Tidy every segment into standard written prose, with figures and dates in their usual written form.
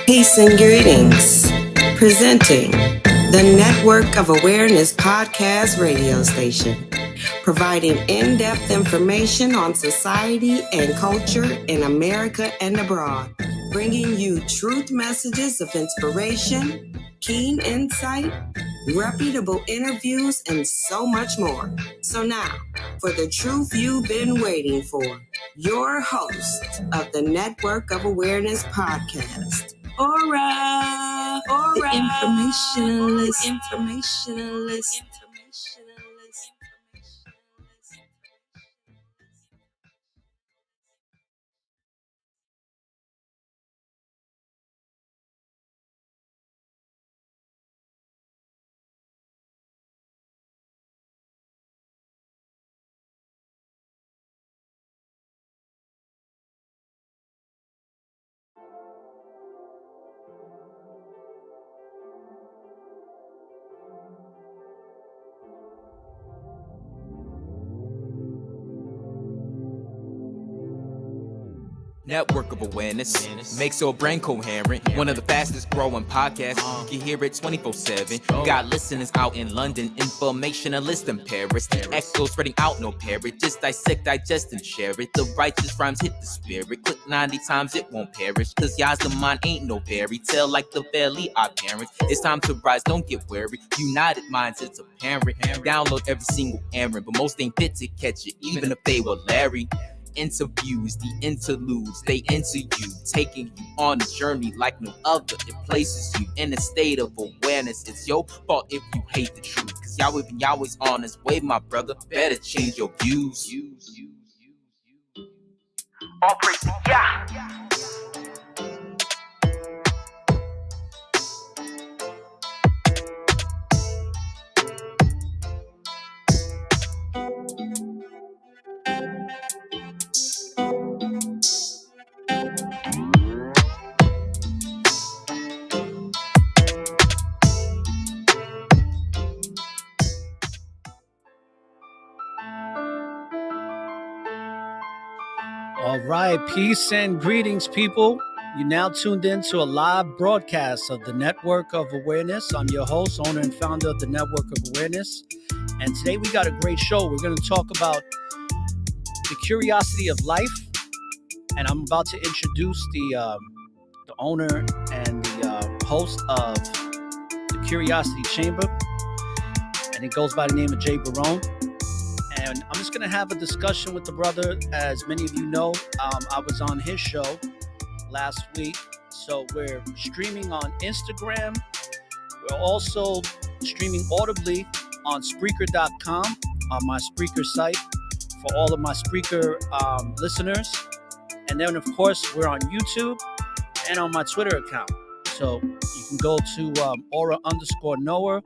Peace and greetings. Presenting the Network of Awareness podcast radio station, providing in-depth information on society and culture in America and abroad, bringing you truth messages of inspiration, keen insight, reputable interviews, and so much more. So now, for the truth you've been waiting for, your host of the Network of Awareness podcast, ORRA, the informationalist. Network of awareness makes your brain coherent. One of the fastest growing podcasts. You can hear it 24/7. Got listeners out in London, informationalists in Paris. Echo spreading out, no parrot. Just dissect, digest, and share it. The righteous rhymes hit the spirit. Click 90 times, it won't perish. Cause y'all's the mind ain't no fairy tale like the fairly odd parents. It's time to rise, don't get wary. United minds, it's apparent. Download every single errand, but most ain't fit to catch it, even if they were Larry. Interviews, the interludes, they enter you, taking you on a journey like no other. It places you in a state of awareness. It's your fault if you hate the truth, cause Yahweh's on his way, my brother. Better change your views. All praise to Yah. All right, peace and greetings, people. You're now tuned in to a live broadcast of the Network of Awareness. I'm your host, owner, and founder of the Network of Awareness. And today we got a great show. We're going to talk about the curiosity of life. And I'm about to introduce the owner and the host of the Curiosity Chamber. And he goes by the name of Jay Barone. And I'm just going to have a discussion with the brother. As many of you know, I was on his show last week. So we're streaming on Instagram. We're also streaming audibly on Spreaker.com, on my Spreaker site for all of my Spreaker listeners. And then, of course, we're on YouTube and on my Twitter account. So you can go to ORRA_Noah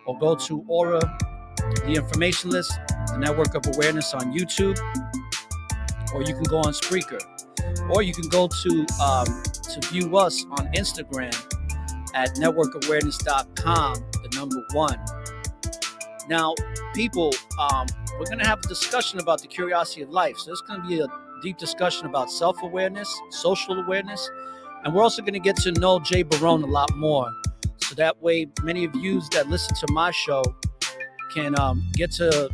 or go to ORRA, the Informationalist, the Network of Awareness on YouTube, or you can go on Spreaker, or you can go to view us on Instagram at networkawareness.com, the number 1. Now, people, we're going to have a discussion about the curiosity of life. So it's going to be a deep discussion about self-awareness, social awareness, and we're also going to get to know Jay Barone a lot more. So that way, many of you that listen to my show can get to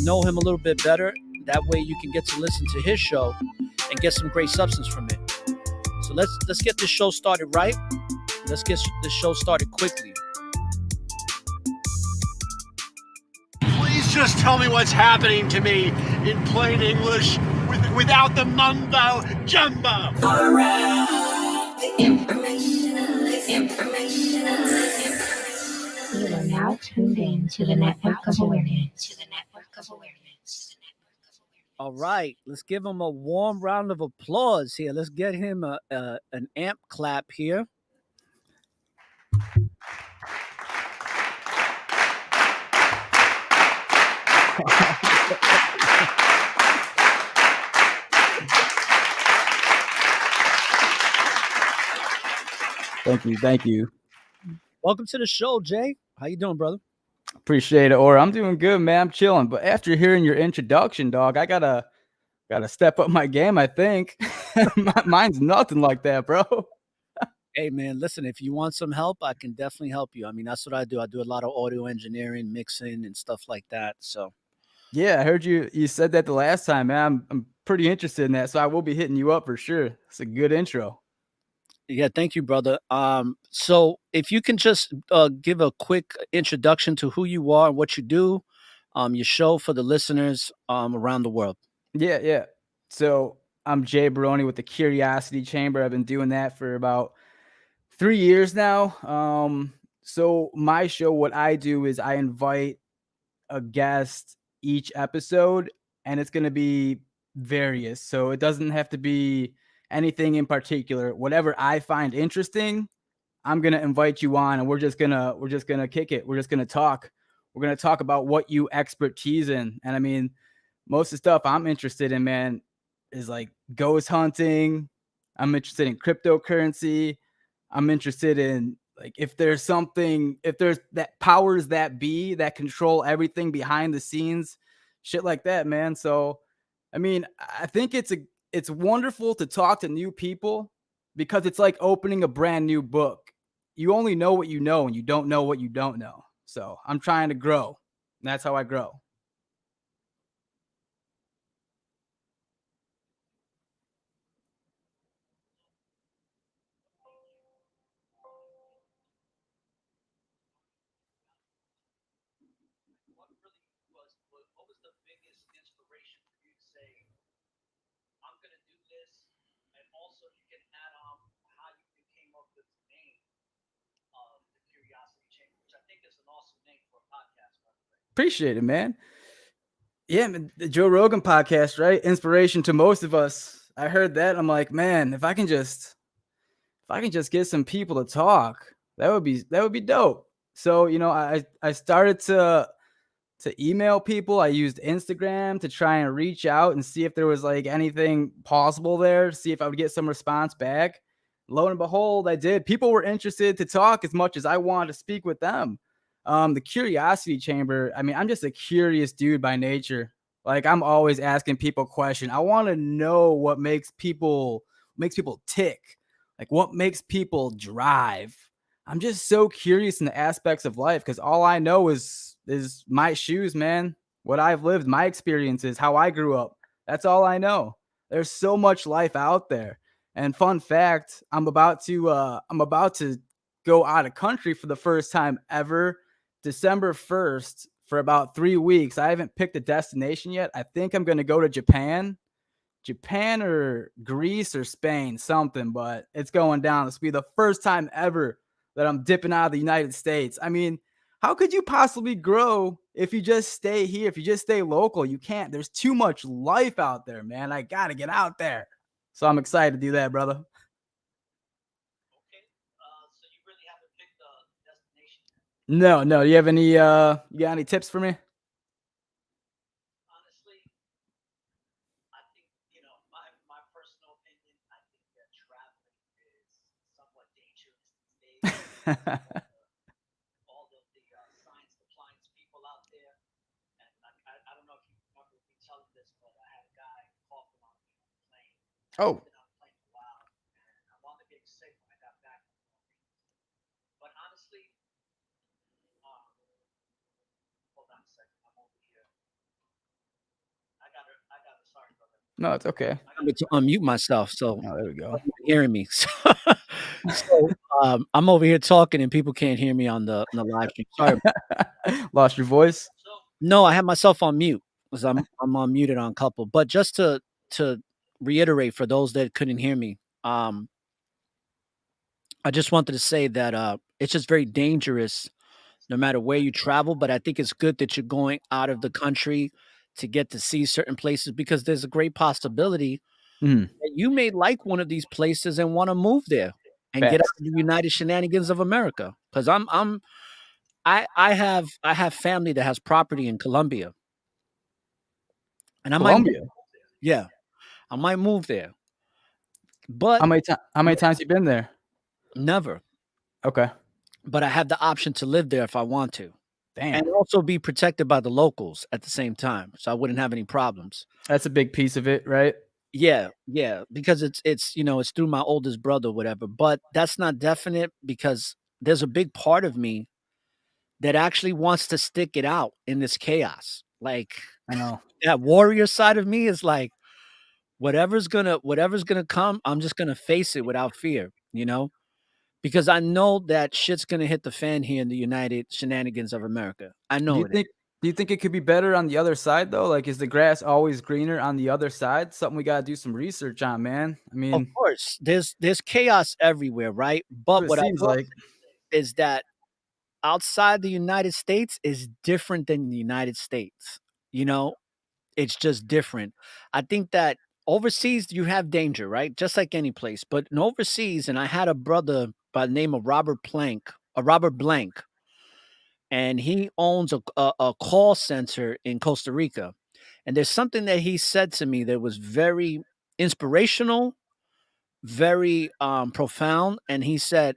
know him a little bit better. That way you can get to listen to his show and get some great substance from it. So let's get this show started right. Let's get this show started quickly. Please just tell me what's happening to me in plain English without the mumbo jumbo. You are now tuned in to the Network of Awareness. All right, let's give him a warm round of applause here. Let's get him an amp clap here. Thank you. Welcome to the show, Jay. How you doing, brother? Appreciate it. Or I'm doing good, man. I'm chilling. But after hearing your introduction, dog, I gotta step up my game, I think. Mine's nothing like that, bro. Hey, man, listen, if you want some help, I can definitely help you. I mean, that's what I do. I do a lot of audio engineering, mixing, and stuff like that. So, Yeah, I heard you said that the last time, man. I'm pretty interested in that, so I will be hitting you up for sure. It's a good intro. yeah, thank you, brother. So if you can just give a quick introduction to who you are and what you do, your show for the listeners around the world. Yeah, yeah. So I'm Jay Barone with the Curiosity Chamber. I've been doing that for about 3 years now. So my show, what I do is I invite a guest each episode, and it's going to be various. So it doesn't have to be anything in particular. Whatever I find interesting, I'm going to invite you on, and we're just going to kick it. We're just going to talk. We're going to talk about what you expertise in. And I mean, most of the stuff I'm interested in, man, is like ghost hunting. I'm interested in cryptocurrency. I'm interested in like if there's something, if there's that powers that be that control everything behind the scenes, shit like that, man. So, I mean, I think it's wonderful to talk to new people because it's like opening a brand new book. You only know what you know and you don't know what you don't know. So, I'm trying to grow. And that's how I grow. What was the biggest inspiration for you to say, I'm going to do this? And also, you can add on how you came up with the name of the Curiosity Chamber, which I think is an awesome name for a podcast, by the way. Appreciate it, man. Yeah, man, the Joe Rogan podcast, right? Inspiration to most of us. I heard that. I'm like, man, if I can just get some people to talk, that would be dope. So, I started to email people. I used Instagram to try and reach out and see if there was like anything possible there, see if I would get some response back. Lo and behold, I did. People were interested to talk as much as I wanted to speak with them. The Curiosity Chamber, I mean, I'm just a curious dude by nature. Like I'm always asking people questions. I want to know what makes people tick. Like what makes people drive. I'm just so curious in the aspects of life because all I know is my shoes, man. What I've lived, my experiences, how I grew up. That's all I know. There's so much life out there. And fun fact, I'm about to go out of country for the first time ever, December 1st for about 3 weeks. I haven't picked a destination yet. I think I'm going to go to Japan or Greece or Spain, something, but it's going down. This will be the first time ever that I'm dipping out of the United States. I mean, how could you possibly grow if you just stay here? If you just stay local, you can't. There's too much life out there, man. I got to get out there. So I'm excited to do that, brother. Okay. So you really haven't picked a destination. No, no. You got any tips for me? Honestly, I think, my personal opinion, I think that traveling is somewhat dangerous these days. All of the science compliance people out there. And I don't know if you remember me telling this, but I had a guy coughing on me on the plane. Oh, I've been on the plane for a while, and I wound up getting sick when I got back. But honestly, um, hold on a second. I'm over here. I got it. Sorry, brother. no, it's okay. I got to unmute myself, so Oh, there we go. hearing me. So I'm over here talking, and people can't hear me on the live stream. Sorry. Lost your voice? No, I have myself on mute because I'm on muted on couple. But just to reiterate for those that couldn't hear me, I just wanted to say that it's just very dangerous no matter where you travel. But I think it's good that you're going out of the country to get to see certain places because there's a great possibility Mhm. that you may like one of these places and want to move there and get out Facts. of the United Shenanigans of America. Because I have family that has property in Colombia, and I might move, Colombia. yeah, I might move there, but How many times you been there? never. Okay. But I have the option to live there if I want to, and Damn. also be protected by the locals at the same time, so I wouldn't have any problems. That's a big piece of it, right? Yeah, because it's it's through my oldest brother, whatever. But that's not definite because there's a big part of me that actually wants to stick it out in this chaos. Like I know. that warrior side of me is like whatever's gonna come, I'm just gonna face it without fear, because I know that shit's gonna hit the fan here in the United Shenanigans of America. I Do know you it is. think do you think it could be better on the other side though? Like, is the grass always greener on the other side? Something we gotta do some research on, man. I Of mean, course, there's chaos everywhere, right? that's what But it what I seems will like. say is that outside the United States is different than the United States. You know, it's just different. I think that overseas you have danger, right? Just like any place. But in overseas, and I had a brother by the name of Robert Blank, and he owns a call center in Costa Rica. And there's something that he said to me that was very inspirational, very profound. And he said,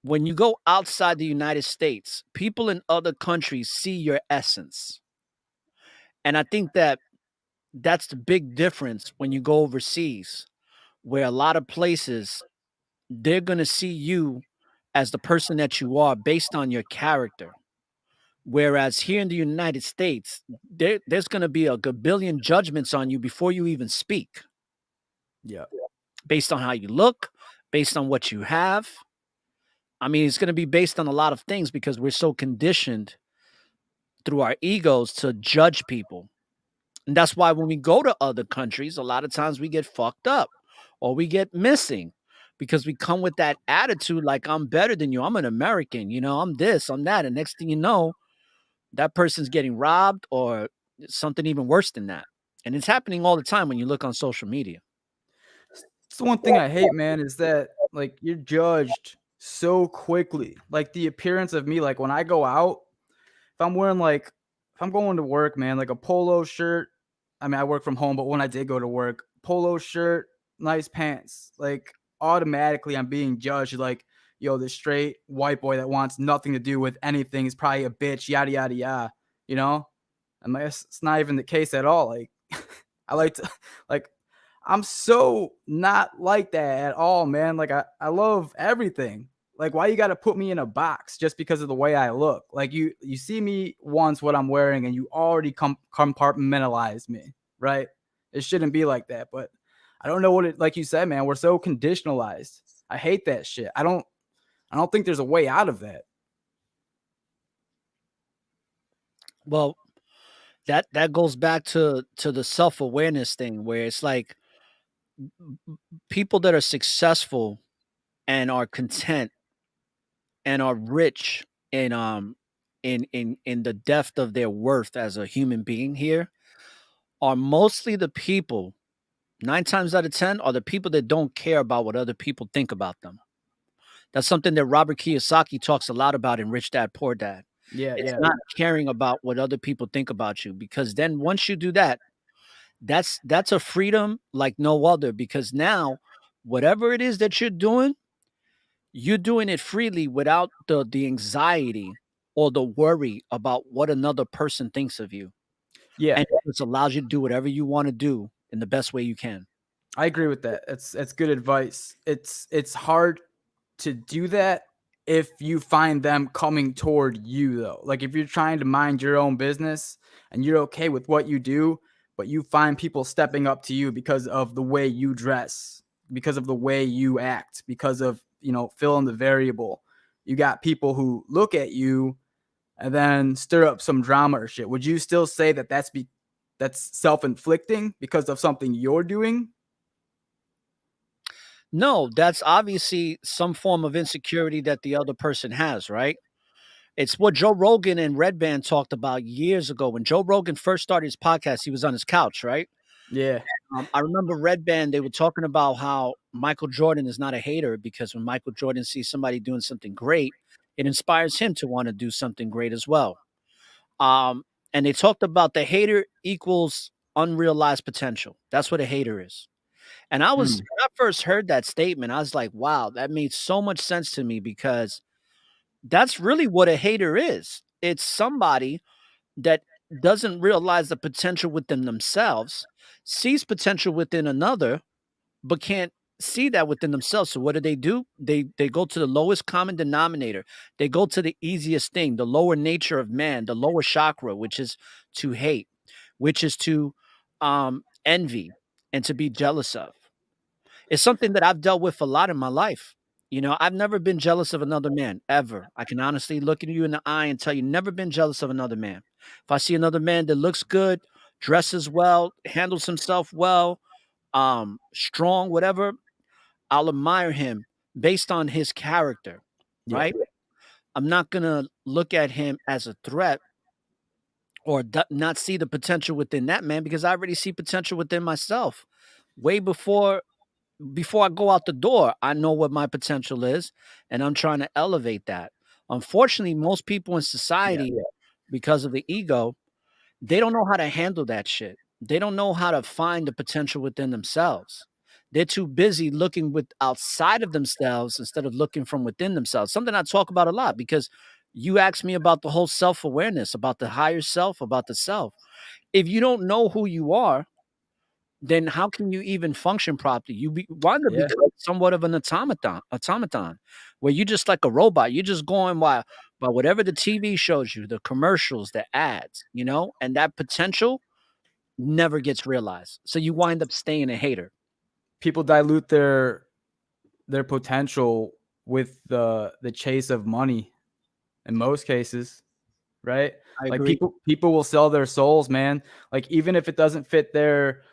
when you go outside the United States, people in other countries see your essence. And I think that that's the big difference when you go overseas, where a lot of places they're going to see you as the person that you are based on your character. Whereas here in the United States, there's going to be a gabillion judgments on you before you even speak, Yeah. based on how you look, based on what you have. I mean, it's going to be based on a lot of things because we're so conditioned through our egos to judge people. And that's why when we go to other countries, a lot of times we get fucked up or we get missing because we come with that attitude like, I'm better than you. I'm an American, I'm this, I'm that. And next thing you know, that person's getting robbed or something even worse than that. And it's happening all the time when you look on social media. It's the one thing I hate, man, is that like you're judged so quickly. Like the appearance of me, like when I go out, if I'm wearing like if I'm going to work, man, like a polo shirt. I mean, I work from home, but when I did go to work, polo shirt, nice pants, like automatically I'm being judged like, yo, this straight white boy that wants nothing to do with anything is probably a bitch, yada yada yada, you know? And it's not even the case at all. Like I like to like I'm so not like that at all, man. Like I love everything. Like why you got to put me in a box just because of the way I look? Like you see me once what I'm wearing and you already compartmentalize me, right? It shouldn't be like that, but I don't know what it like you said, man. We're so conditionalized. I hate that shit. I don't think there's a way out of that. Well, that goes back to the self-awareness thing where it's like people that are successful and are content and are rich in the depth of their worth as a human being here are mostly the people 9 times out of 10 are the people that don't care about what other people think about them. That's something that Robert Kiyosaki talks a lot about in Rich Dad Poor Dad. Yeah, It's yeah. not caring about what other people think about you because then once you do that, that's a freedom like no other because now whatever it is that you're doing it freely without the anxiety or the worry about what another person thinks of you. Yeah. And it just allows you to do whatever you want to do in the best way you can. I agree with that. That's good advice. It's hard to do that if you find them coming toward you though. Like if you're trying to mind your own business and you're okay with what you do, but you find people stepping up to you because of the way you dress, because of the way you act, because of, fill in the variable. You got people who look at you and then stir up some drama or shit. Would you still say that that's self-inflicting because of something you're doing? No, that's obviously some form of insecurity that the other person has, right? It's what Joe Rogan and Red Band talked about years ago. When Joe Rogan first started his podcast, he was on his couch, right? Yeah. I remember Red Band, they were talking about how Michael Jordan is not a hater because when Michael Jordan sees somebody doing something great, it inspires him to want to do something great as well. Um, and they talked about the hater equals unrealized potential. That's what a hater is. And Mm. when I first heard that statement, I was like, wow, that made so much sense to me because that's really what a hater is. It's somebody that doesn't realize the potential within themselves, sees potential within another, but can't see that within themselves. So what do? They go to the lowest common denominator. They go to the easiest thing, the lower nature of man, the lower chakra, which is to hate, which is to envy and to be jealous of. It's something that I've dealt with a lot in my life. You know, I've never been jealous of another man ever. I can honestly look at you in the eye and tell you, never been jealous of another man. If I see another man that looks good, dresses well, handles himself well, strong, whatever, I'll admire him based on his character, Yeah. right? I'm not gonna look at him as a threat or not see the potential within that man because I already see potential within myself. Way before I go out the door, I know what my potential is, and I'm trying to elevate that. Unfortunately, most people in Yeah. society, because of the ego, they don't know how to handle that shit. They don't know how to find the potential within themselves. They're too busy looking with outside of themselves instead of looking from within themselves. Something I talk about a lot because you asked me about the whole self-awareness, about the higher self, about the self. If you don't know who you are, then how can you even function properly? Wind up Yeah. becoming somewhat of an automaton, where you just like a robot. You're just going by whatever the TV shows you, the commercials, the ads, you know, and that potential never gets realized. So you wind up staying a hater. People dilute their potential with the chase of money in most cases, right? I Like agree. people will sell their souls, man. Like even if it doesn't fit their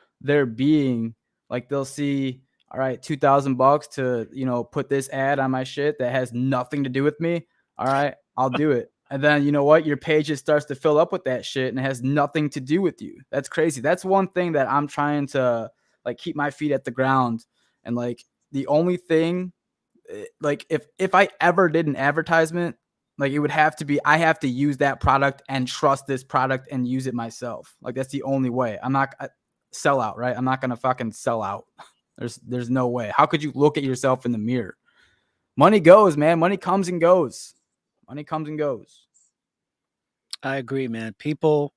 being, like they'll see, all right, $2,000 to, put this ad on my shit that has nothing to do with me. All right, I'll do it. And then you know what? Your page just starts to fill up with that shit and it has nothing to do with you. That's crazy. That's one thing that I'm trying to like keep my feet at the ground. And like the only thing, like if I ever did an advertisement, like it would have to be I have to use that product and trust this product and use it myself. Like that's the only way. I'm not sell out, right? I'm not gonna fucking sell out. There's no way. How could you look at yourself in the mirror? Money goes, man. Money comes and goes. Money comes and goes. I agree, man. People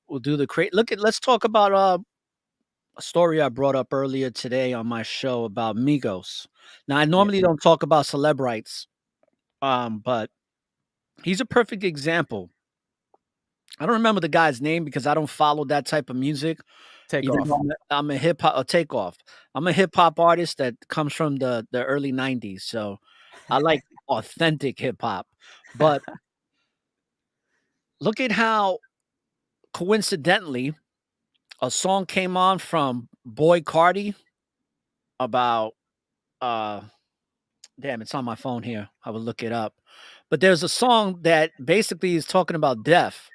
will do the crate. Let's talk about a story I brought up earlier today on my show about Migos. Now I Yeah. normally don't talk about celebrites, but he's a perfect example. I don't remember the guy's name because I don't follow that type of music. Take Even off. though I'm a hip hop a takeoff. I'm a hip hop artist that comes from the early '90s, so I like authentic hip hop. But look at how coincidentally a song came on from Boy Cardi about uh damn, it's on my phone here. I will look it up. But there's a song that basically is talking about death.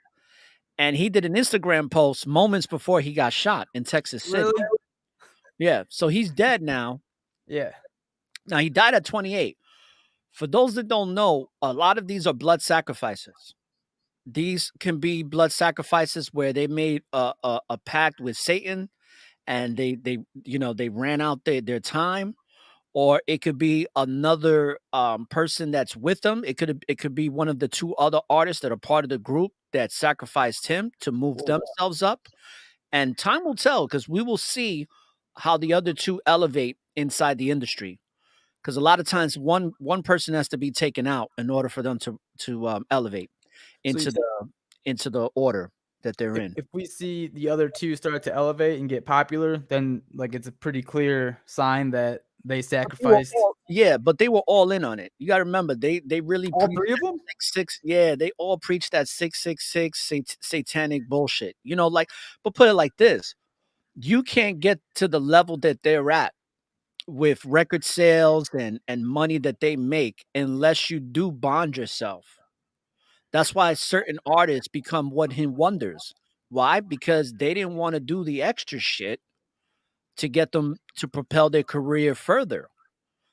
And he did an Instagram post moments before he got shot in Texas City. Really? Yeah. So he's dead now. Yeah. Now he died at 28. For those that don't know, a lot of these are blood sacrifices. These can be blood sacrifices where they made a pact with Satan and they ran out their time, or it could be another person that's with them. It could be one of the two other artists that are part of the group that sacrificed him to move themselves up. And time will tell because we will see how the other two elevate inside the industry. Because a lot of times one person has to be taken out in order for them to elevate So you into the order that they're in. if we see the other two start to elevate and get popular, then like it's a pretty clear sign that they sacrificed Yeah, but they were all in on it. You got to remember they really all preached three of that them. 666. Yeah, they all preach that 666 satanic bullshit. You know, like, but put it like this: you can't get to the level that they're at with record sales and money that they make unless you do bond yourself. That's why certain artists become one hit wonders. Why? Because they didn't want to do the extra shit to get them to propel their career further.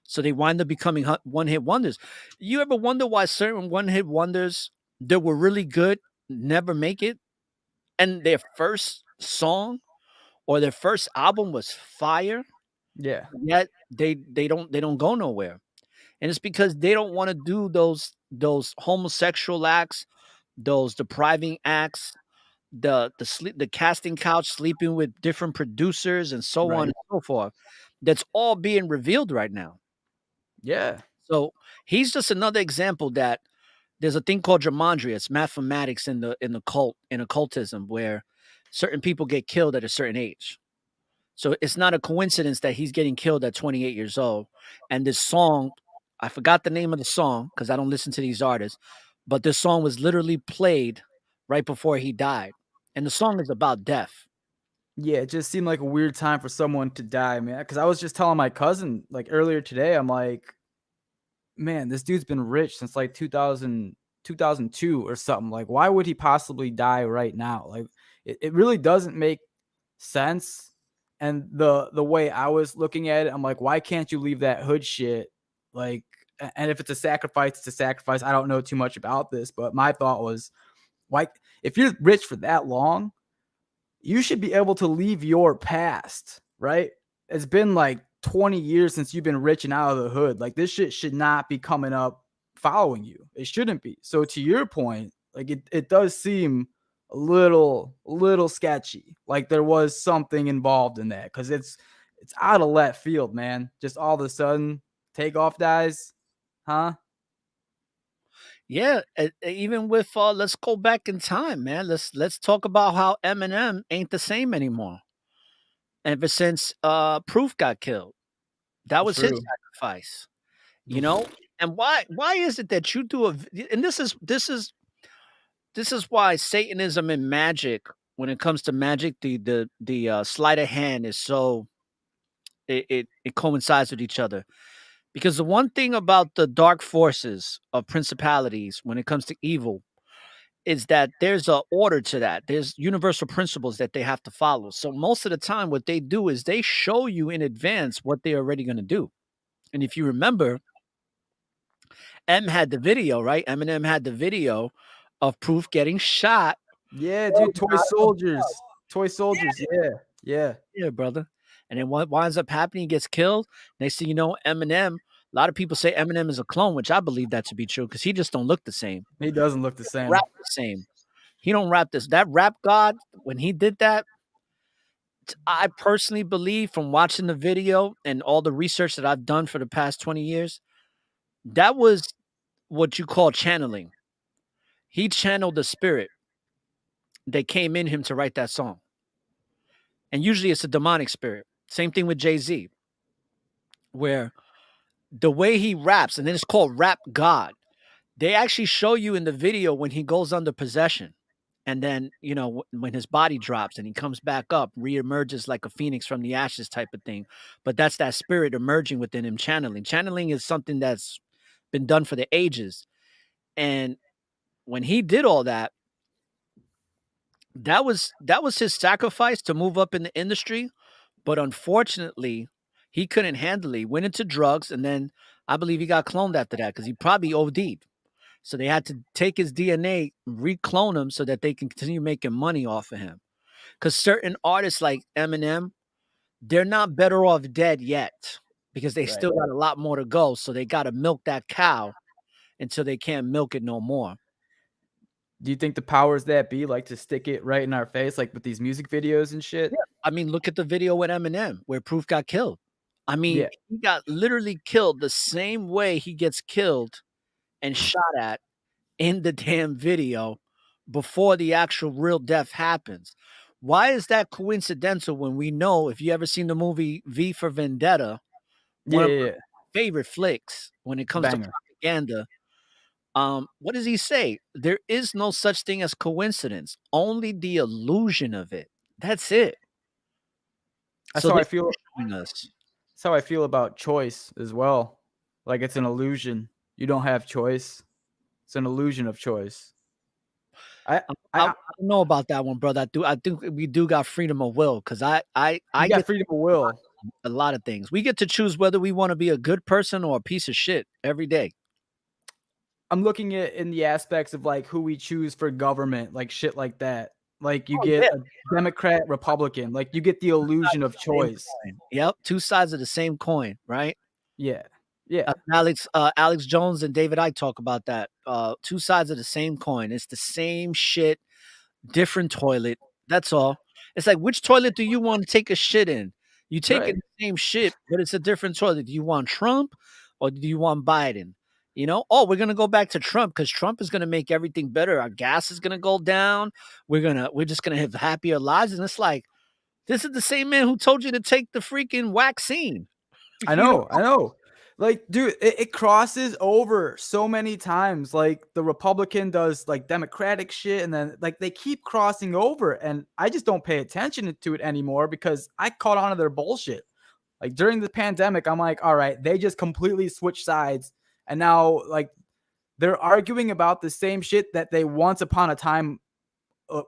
So they wind up becoming one hit wonders. You ever wonder why certain one hit wonders that were really good never make it? And their first song or their first album was fire, Yeah. yet they don't go nowhere. And it's because they don't want to do those homosexual acts, those depriving acts, the casting couch, sleeping with different producers and so on Right. and so forth. That's all being revealed right now. Yeah. So he's just another example that there's a thing called gemandria. It's mathematics in occultism where certain people get killed at a certain age. So it's not a coincidence that he's getting killed at 28 years old. And this song, I forgot the name of the song because I don't listen to these artists, but this song was literally played right before he died. And the song is about death. Yeah, it just seemed like a weird time for someone to die, man. Because I was just telling my cousin like earlier today, I'm like, man, this dude's been rich since like 2002 or something. Like, why would he possibly die right now? Like, it really doesn't make sense. And the way I was looking at it, I'm like, why can't you leave that hood shit? Like, and if it's a sacrifice, it's a sacrifice. I don't know too much about this, but my thought was, why, if you're rich for that long, you should be able to leave your past, right? It's been like 20 years since you've been rich and out of the hood. Like this shit should not be coming up following you. It shouldn't be. So to your point, like it does seem a little sketchy. Like there was something involved in that because it's out of left field, man. Just all of a sudden, Takeoff dies, huh? Yeah, even with let's go back in time, man. Let's talk about how Eminem ain't the same anymore. Ever since Proof got killed. That was his True. sacrifice. You know? And why is it that you do and this is why Satanism and magic, when it comes to magic, the sleight of hand is so it coincides with each other. Because the one thing about the dark forces of principalities when it comes to evil is that there's a order to that. There's universal principles that they have to follow. So most of the time what they do is they show you in advance what they're already going to do. And if you remember, M had the video, right? Eminem had the video of Proof getting shot. Yeah, dude, toy soldiers. Toy soldiers. Yeah. Yeah. Yeah, brother. And then what winds up happening, he gets killed. Next thing you know, Eminem, a lot of people say Eminem is a clone, which I believe that to be true because he just don't look the same. He doesn't look the He don't same. rap the same. He don't rap this. That rap god, when he did that, I personally believe from watching the video and all the research that I've done for the past 20 years, that was what you call channeling. He channeled the spirit that came in him to write that song. And usually it's a demonic spirit. Same thing with Jay-Z, where the way he raps, and then it's called Rap God. They actually show you in the video when he goes under possession. And then, when his body drops and he comes back up, reemerges like a phoenix from the ashes type of thing. But that's that spirit emerging within him, channeling. Channeling is something that's been done for the ages. And when he did all that, that was his sacrifice to move up in the industry. But unfortunately, he couldn't handle it. He went into drugs, and then I believe he got cloned after that because he probably OD'd. So they had to take his DNA, reclone him so that they can continue making money off of him. Because certain artists like Eminem, they're not better off dead yet because they Right. still got a lot more to go. So they got to milk that cow until they can't milk it no more. Do you think the powers that be like to stick it right in our face, like with these music videos and shit? Yeah. I mean, look at the video with Eminem where Proof got killed. I mean, Yeah. he got literally killed the same way he gets killed and shot at in the damn video before the actual real death happens. Why is that coincidental when we know, if you ever seen the movie V for Vendetta, Yeah, one of yeah, my yeah. favorite flicks when it comes to Banger. propaganda, what does he say? There is no such thing as coincidence, only the illusion of it. That's it. That's So how they're I feel. showing us. That's how I feel about choice as well. Like it's an illusion. You don't have choice. It's an illusion of choice. I, I, I, I I don't know about that one, brother. I think we do got freedom of will because I you got get freedom of will. a lot of things. We get to choose whether we want to be a good person or a piece of shit every day. I'm looking at in the aspects of like who we choose for government, like shit like that. Like you Oh, get yeah. a Democrat, Republican. Like you get the illusion of Same choice. coin. Yep, two sides of the same coin, right? Yeah. Yeah. Alex Jones and David Icke talk about that. Two sides of the same coin. It's the same shit. different toilet. That's all. It's like, which toilet do you want to take a shit in? You taking Right. the same shit, but it's a different toilet. Do you want Trump or do you want Biden? You know, oh, we're gonna go back to Trump because Trump is gonna make everything better. Our gas is gonna go down. We're just gonna have happier lives. And it's like, this is the same man who told you to take the freaking vaccine. I You know, know, I know. Like, dude, it crosses over so many times. Like the Republican does like Democratic shit, and then like they keep crossing over, and I just don't pay attention to it anymore because I caught on to their bullshit. Like during the pandemic, I'm like, all right, they just completely switched sides, and now like they're arguing about the same shit that they once upon a time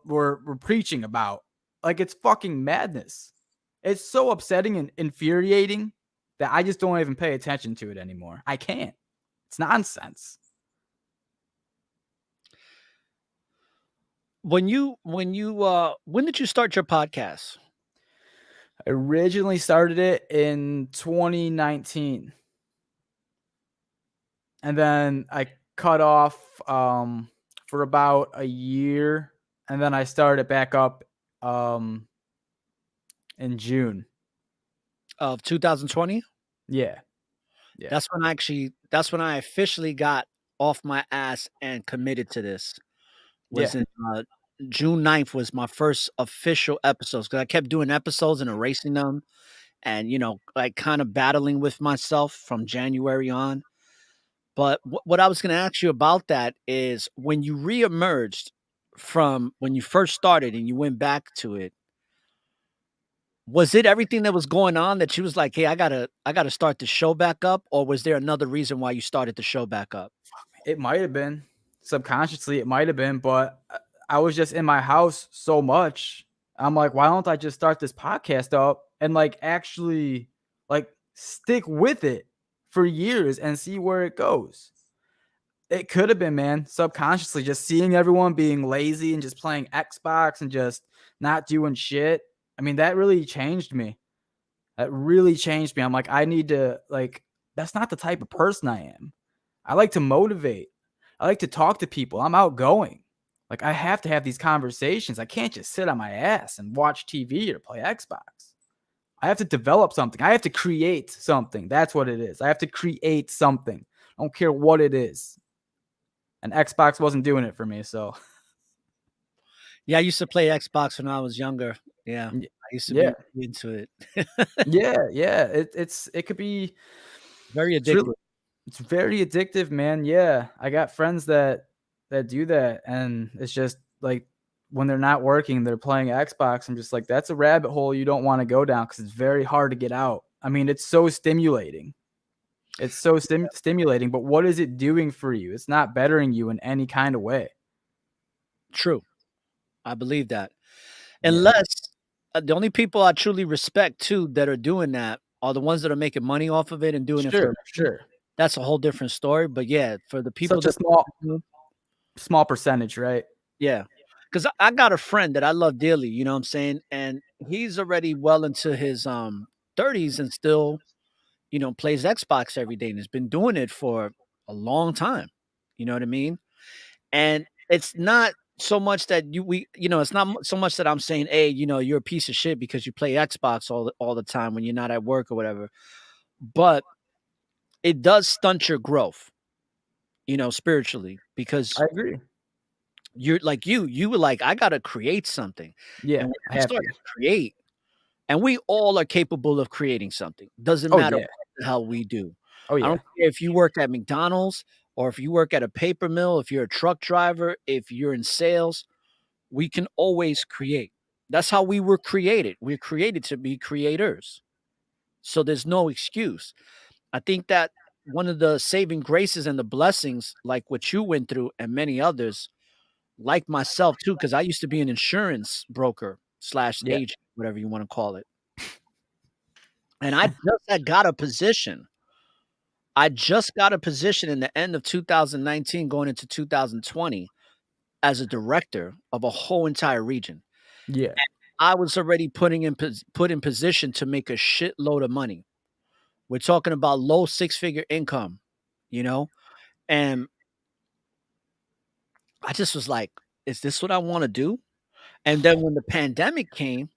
were preaching about. Like it's fucking madness. It's so upsetting and infuriating that I just don't even pay attention to it anymore. I can't. It's nonsense. when did you start your podcast? I originally started it in 2019. And then I cut off for about a year. And then I started back up in June. Of 2020? Yeah. Yeah. That's when I officially got off my ass and committed to this. Was Yeah. in June 9th was my first official episodes because I kept doing episodes and erasing them and, you know, like kind of battling with myself from January on. But what I was going to ask you about that is when you reemerged from when you first started and you went back to it, was it everything that was going on that she was like, "Hey, I gotta start the show back up," or was there another reason why you started the show back up? It might have been subconsciously, it might have been, but I was just in my house so much. I'm like, why don't I just start this podcast up and like actually like stick with it for years and see where it goes? It could have been, man, subconsciously just seeing everyone being lazy and just playing Xbox and just not doing shit. I mean, that really changed me. That really changed me. I'm like, I need to like that's not the type of person I am. I like to motivate. I like to talk to people. I'm outgoing. Like I have to have these conversations. I can't just sit on my ass and watch TV or play Xbox. I have to develop something. I have to create something. That's what it is. I have to create something. I don't care what it is. And Xbox wasn't doing it for me. So Yeah, I used to play Xbox when I was younger. Yeah, I used to be yeah, really into it. yeah. It could be. Very It's really addictive. it's very addictive, man. Yeah, I got friends that do that, and it's just like when they're not working, they're playing Xbox. I'm just like, that's a rabbit hole you don't want to go down because it's very hard to get out. I mean, it's so stimulating. It's so stimulating, but what is it doing for you? It's not bettering you in any kind of way. True. I believe that. Yeah, Unless the only people I truly respect too that are doing that are the ones that are making money off of it and doing it for sure, money. sure. That's a whole different story. But yeah, for the people Such a that small percentage, right? yeah. Because I got a friend that I love dearly, you know what I'm saying? And he's already well into his 30s and still, you know, plays Xbox every day and has been doing it for a long time. You know what I mean? And it's not so much that you know, it's not so much that I'm saying, hey, you know, you're a piece of shit because you play Xbox all the time when you're not at work or whatever. But it does stunt your growth, you know, spiritually because I agree. you're like you were like, I gotta create something. Yeah, And when I you have to. start to create, and we all are capable of creating something. Doesn't Oh matter yeah. what the hell we do. Oh I yeah. don't care if you work at McDonald's or if you work at a paper mill, if you're a truck driver, if you're in sales, we can always create. That's how we were created. We're created to be creators. So there's no excuse. I think that one of the saving graces and the blessings, like what you went through, and many others, like myself too, because I used to be an insurance broker slash Yeah. agent, whatever you want to call it. And I just had got a position. I just got a position in the end of 2019, going into 2020, as a director of a whole entire region. Yeah. I was already put in position to make a shitload of money. We're talking about low six-figure income, you know? And I just was like, is this what I want to do? And then when the pandemic came,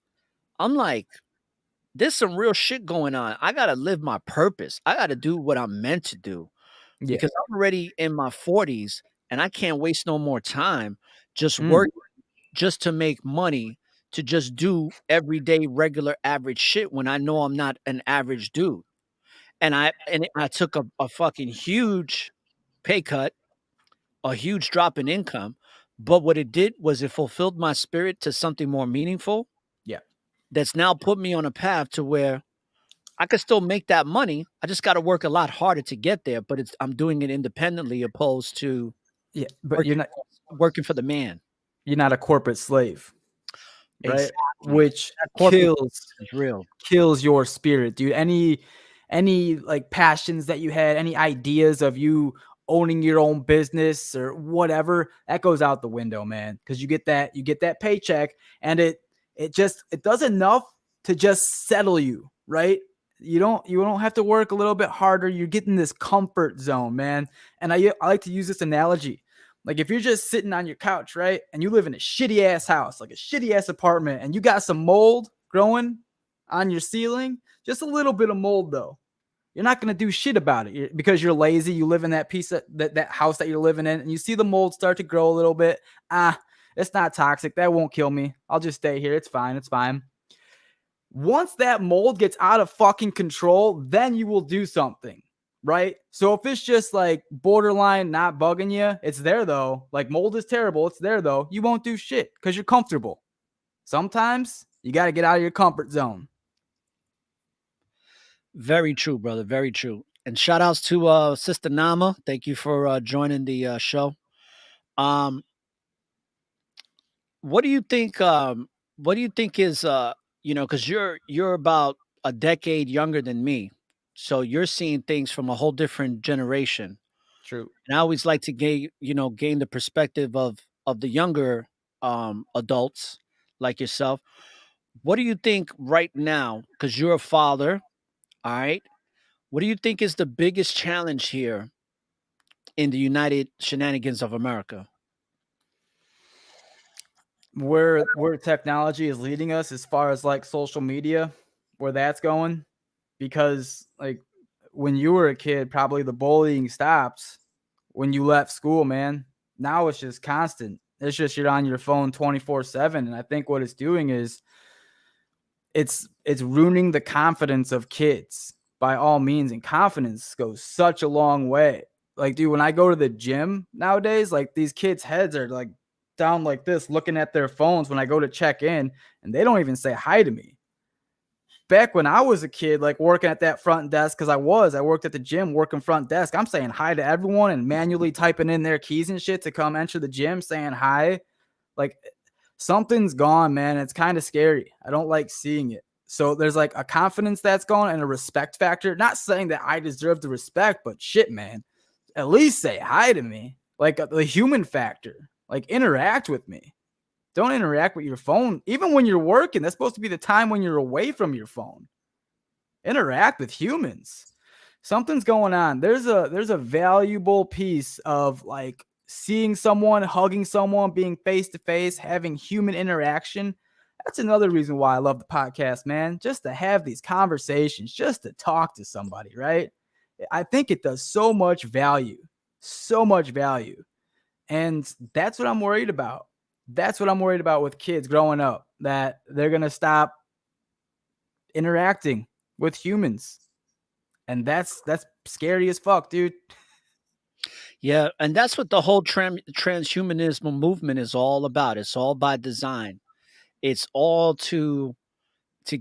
I'm like, there's some real shit going on. I gotta live my purpose. I gotta do what I'm meant to do Yeah. because I'm already in my 40s and I can't waste no more time just Mm. work just to make money to just do everyday regular average shit when I know I'm not an average dude. And I took a fucking huge pay cut, a huge drop in income, but what it did was it fulfilled my spirit to something more meaningful Yeah. that's now put me on a path to where I could still make that money. I just got to work a lot harder to get there, but I'm doing it independently opposed to Yeah. But working working for the man. you're not a corporate slave, right? Exactly. Which That corporate kills is real. your spirit, dude. Any like passions that you had, any ideas of you owning your own business or whatever, that goes out the window, man. Because you get that paycheck, and it does enough to just settle you, right? You don't have to work a little bit harder. You're getting this comfort zone, man. And I like to use this analogy. Like if you're just sitting on your couch, right, and you live in a shitty ass house, like a shitty ass apartment, and you got some mold growing on your ceiling, just a little bit of mold though. You're not gonna do shit about it because you're lazy. You live in that piece of that house that you're living in, and you see the mold start to grow a little bit. It's not toxic. That won't kill me. I'll just stay here. It's fine. It's fine. Once that mold gets out of fucking control, then you will do something, right? So if it's just like borderline not bugging you, it's there though. Like mold is terrible. It's there though. You won't do shit because you're comfortable. Sometimes you got to get out of your comfort zone. Very true, brother. Very true. And shout outs to Sister Nama. Thank you for joining the show. Um, what do you think? What do you think is because you're about a decade younger than me, so you're seeing things from a whole different generation. True. And I always like to gain the perspective of the younger adults like yourself. What do you think right now? Because you're a father, all right. What do you think is the biggest challenge here in the United Shenanigans of America? Where technology is leading us as far as like social media, where that's going, because like when you were a kid, probably the bullying stops when you left school, man. Now it's just constant. It's just you're on your phone 24/7, and I think what it's doing is it's ruining the confidence of kids by all means, and confidence goes such a long way. Like, dude, when I go to the gym nowadays, like these kids' heads are like down like this, looking at their phones when I go to check in, and they don't even say hi to me. Back when I was a kid, like working at that front desk, because I worked at the gym working front desk. I'm saying hi to everyone and manually typing in their keys and shit to come enter the gym, saying hi. Like something's gone, man. It's kind of scary. I don't like seeing it. So there's like a confidence that's gone and a respect factor. Not saying that I deserve the respect, but shit, man, at least say hi to me. Like the human factor, like interact with me. Don't interact with your phone. Even when you're working, that's supposed to be the time when you're away from your phone. Interact with humans. Something's going on. There's a valuable piece of like seeing someone, hugging someone, being face to face, having human interaction. That's another reason why I love the podcast, man. Just to have these conversations, just to talk to somebody, right? I think it does so much value, so much value. And that's what I'm worried about. That's what I'm worried about with kids growing up, that they're going to stop interacting with humans. And that's scary as fuck, dude. Yeah, and that's what the whole transhumanism movement is all about. It's all by design. It's all to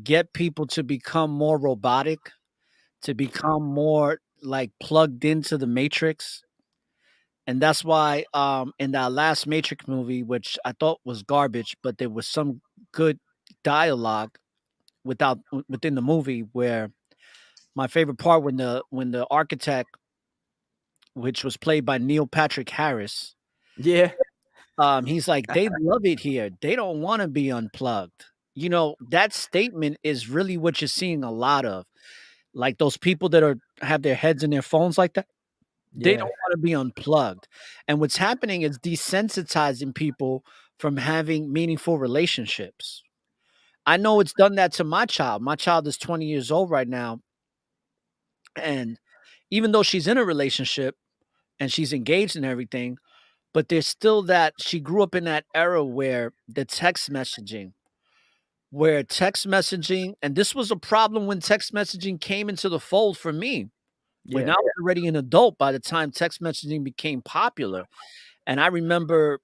get people to become more robotic, to become more like plugged into the matrix. And that's why in that last Matrix movie, which I thought was garbage, but there was some good dialogue within the movie where my favorite part when the architect, which was played by Neil Patrick Harris, Yeah. he's like, they love it here. They don't want to be unplugged. You know, that statement is really what you're seeing a lot of. Like those people that have their heads in their phones like that. They don't Yeah. want to be unplugged. And what's happening is desensitizing people from having meaningful relationships. I know it's done that to my child. My child is 20 years old right now. And even though she's in a relationship and she's engaged and everything, but there's still that she grew up in that era where the text messaging, and this was a problem when text messaging came into the fold for me. When I was already an adult by the time text messaging became popular. And I remember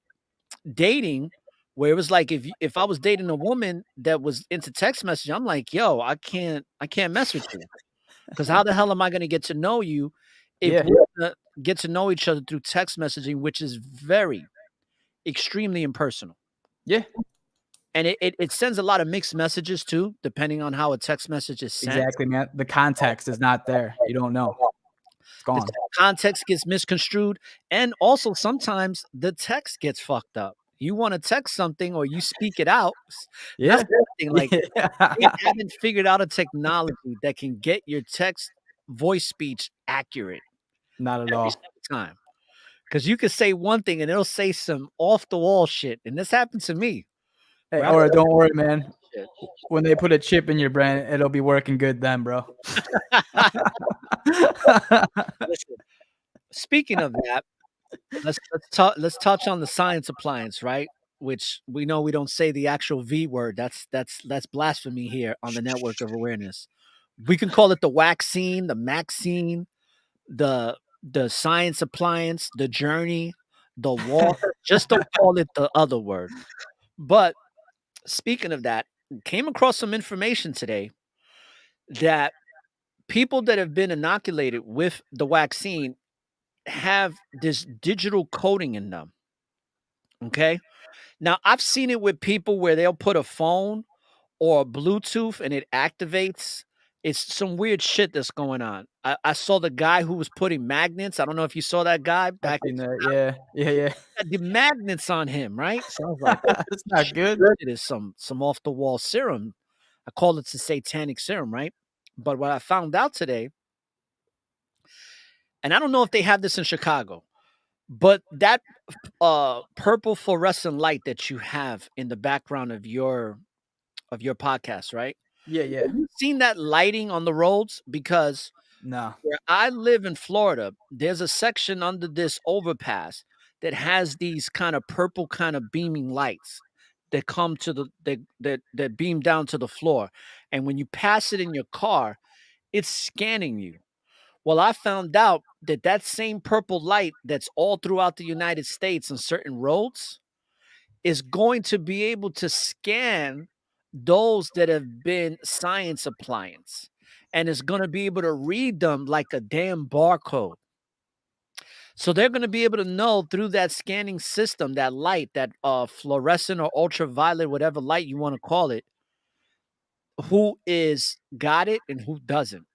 dating where it was like if I was dating a woman that was into text messaging, I'm like, yo, I can't mess with you. Because how the hell am I gonna get to know you if Yeah. we're gonna get to know each other through text messaging, which is very extremely impersonal. Yeah. And it sends a lot of mixed messages too, depending on how a text message is sent. Exactly, man. The context is not there. You don't know. It's The gone. context gets misconstrued, and also sometimes the text gets fucked up. You want to text something or you speak it out. That's Yeah. the thing. Like Yeah. they haven't figured out a technology that can get your text voice speech accurate Not at every all. single time. Because you could say one thing and it'll say some off the wall shit, and this happened to me. Hey, Where I or don't worry, man. shit. When they put a chip in your brain, it'll be working good then, bro. Listen, speaking of that, let's touch on the science appliance, right? Which we know we don't say the actual V word. That's blasphemy here on the network of awareness. We can call it the vaccine, the Maxine, the science appliance, the journey, the walk. Just don't call it the other word. But speaking of that, came across some information today that people that have been inoculated with the vaccine have this digital coding in them. Okay. Now, I've seen it with people where they'll put a phone or a Bluetooth and it activates. It's some weird shit that's going on. I saw the guy who was putting magnets. I don't know if you saw that guy I've back. seen that. Yeah. Yeah. Yeah. Had the magnets on him, right? So I was like, It's not good. it is some off the wall serum. I call it the satanic serum, right? But what I found out today, and I don't know if they have this in Chicago, but that purple fluorescent light that you have in the background of your podcast, right? Yeah. Yeah. Have you seen that lighting on the roads? Because No. where I live in Florida, there's a section under this overpass that has these kind of purple kind of beaming lights that come to that beam down to the floor. And when you pass it in your car, it's scanning you. Well, I found out that that same purple light that's all throughout the United States on certain roads is going to be able to scan those that have been science appliance and is going to be able to read them like a damn barcode. So they're going to be able to know through that scanning system, that light, that fluorescent or ultraviolet, whatever light you want to call it, who is got it and who doesn't.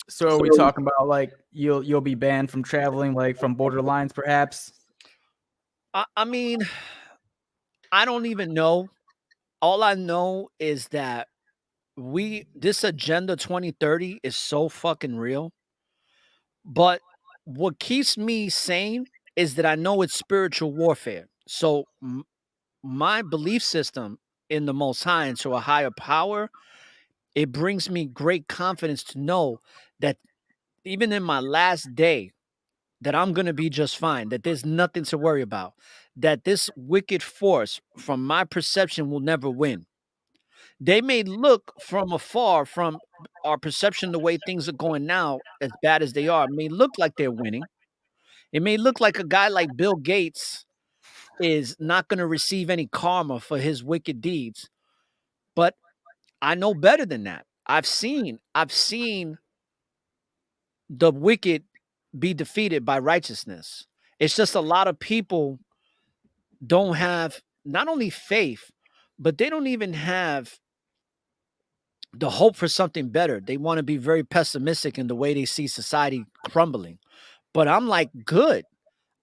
So are we talking about like you'll be banned from traveling like from border lines, perhaps? I mean, I don't even know. All I know is that this agenda 2030 is so fucking real. But what keeps me sane is that I know it's spiritual warfare. So my belief system in the Most High and to a higher power, it brings me great confidence to know that even in my last day, that I'm going to be just fine, that there's nothing to worry about, that this wicked force, from my perception, will never win. They may look from afar, from our perception, the way things are going now, as bad as they are, may look like they're winning. It may look like a guy like Bill Gates is not going to receive any karma for his wicked deeds, but I know better than that. I've seen the wicked be defeated by righteousness. It's just a lot of people don't have not only faith, but they don't even have the hope for something better. They want to be very pessimistic in the way they see society crumbling. But I'm like, good.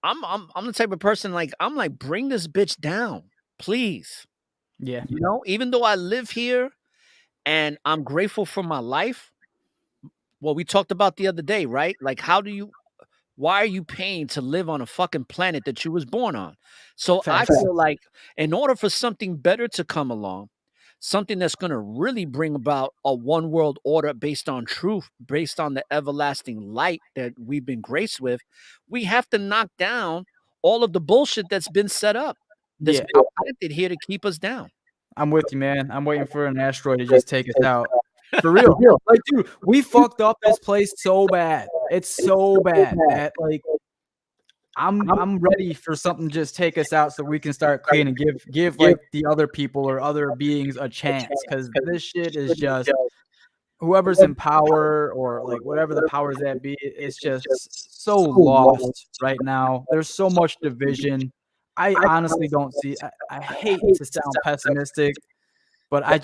I'm the type of person like I'm like, bring this bitch down, please. Yeah. You know, even though I live here and I'm grateful for my life, what we talked about the other day, right? Like, how do you Why are you paying to live on a fucking planet that you was born on? So I Facts. feel like in order for something better to come along, something that's going to really bring about a one world order based on truth, based on the everlasting light that we've been graced with, we have to knock down all of the bullshit that's been set up, that's Yeah, been planted here to keep us down. I'm with you, man. I'm waiting for an asteroid to just take us out. For real. Like, dude, we fucked up this place so bad. It's so bad that like I'm ready for something to just take us out so we can start clean and give like the other people or other beings a chance, because this shit is just whoever's in power or like whatever the powers that be, it's just so lost right now. There's so much division. I honestly don't see. I hate to sound pessimistic, but I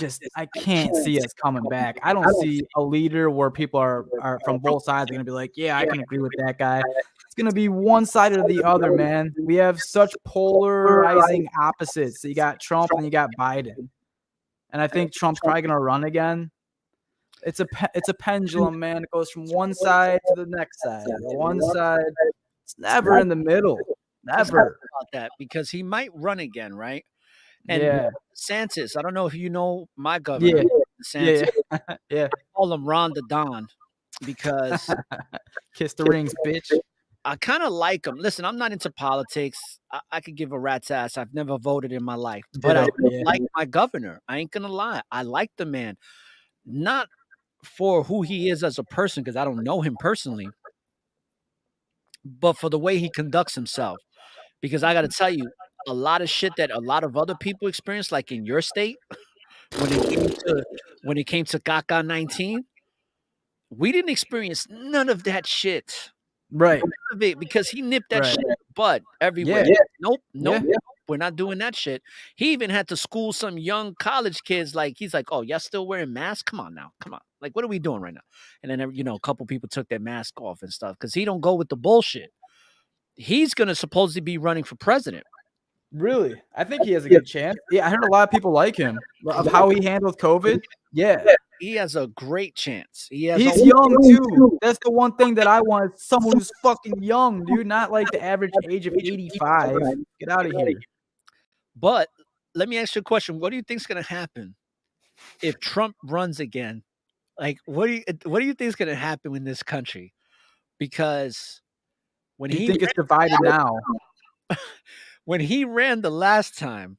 can't see us coming back. I don't see a leader where people are from both sides are gonna be like, yeah, I can agree with that guy. It's gonna be one side or the other, man. We have such polarizing opposites. So you got Trump and you got Biden, and I think Trump's probably gonna run again. It's a pendulum, man. It goes from one side to the next side. The one side, it's never in the middle. Never. About that because he might run again, right? And Yeah. DeSantis, I don't know if you know my governor, Yeah. DeSantis. Yeah. I call him Ron the Don because Kiss the rings, bitch. I kind of like him. Listen, I'm not into politics. I could give a rat's ass. I've never voted in my life, but I Yeah. like my governor. I ain't gonna lie. I like the man, not for who he is as a person because I don't know him personally, but for the way he conducts himself. Because I got to tell you, a lot of shit that a lot of other people experience, like in your state, when it came to Kaka 19, we didn't experience none of that shit. Right. None of it because he nipped that Right. shit in the bud everywhere. Yeah. Nope, Yeah. we're not doing that shit. He even had to school some young college kids. Like he's like, "Oh, y'all still wearing masks? Come on now, come on. Like, what are we doing right now?" And then a couple people took their mask off and stuff because he don't go with the bullshit. He's gonna supposedly be running for president. Really? I think he has a good chance. Yeah, I heard a lot of people like him of how he handled COVID. Yeah. He has a great chance. He's He's young too. That's the one thing that I want. Someone who's fucking young, dude. Not like the average age of 85. Get out of here. But let me ask you a question. What do you think's gonna happen if Trump runs again? Like, what do you think is gonna happen in this country? Because when You he think it's divided now? when he ran the last time,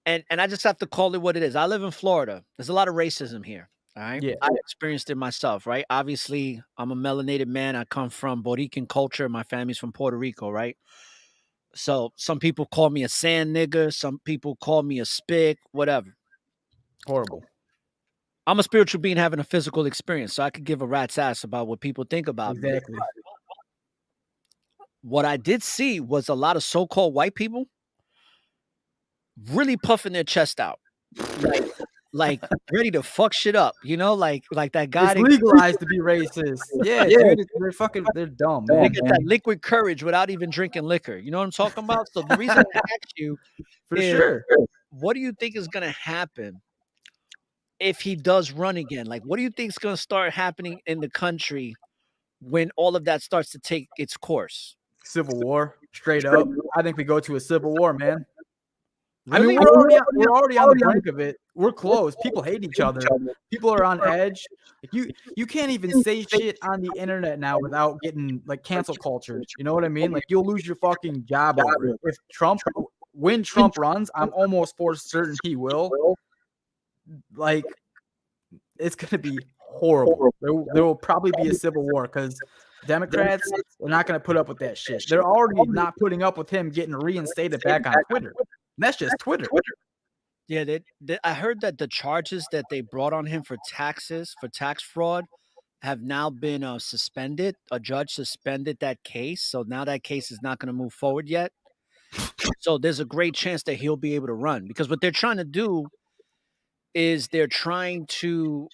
and I just have to call it what it is. I live in Florida. There's a lot of racism here. All right. Yeah. I experienced it myself, right? Obviously, I'm a melanated man. I come from Borican culture. My family's from Puerto Rico, right? So some people call me a sand nigger, some people call me a spick, whatever. Horrible. I'm a spiritual being having a physical experience, so I could give a rat's ass about what people think about me. Exactly. What I did see was a lot of so-called white people really puffing their chest out, like ready to fuck shit up, like that guy. It's legalized to be racist. Yeah, dude, they're dumb, They man. get that liquid courage without even drinking liquor. You know what I'm talking about? So the reason I asked you For is, sure. what do you think is gonna happen if he does run again? Like, what do you think is gonna start happening in the country when all of that starts to take its course? Civil war, straight up. I think we go to a civil war, man. Really? I mean, we're already on the brink of it. We're close. People hate each other. People are on edge. Like you can't even say shit on the internet now without getting like cancel culture. You know what I mean? Like you'll lose your fucking job over it. When Trump runs, I'm almost for certain he will. Like it's gonna be horrible. There will probably be a civil war because Democrats are not gonna put up with that shit. They're already not putting up with him getting reinstated back on Twitter. And that's just Twitter. Yeah, I heard that the charges that they brought on him for tax fraud, have now been suspended. A judge suspended that case, so now that case is not going to move forward yet. So there's a great chance that he'll be able to run because what they're trying to do is they're trying to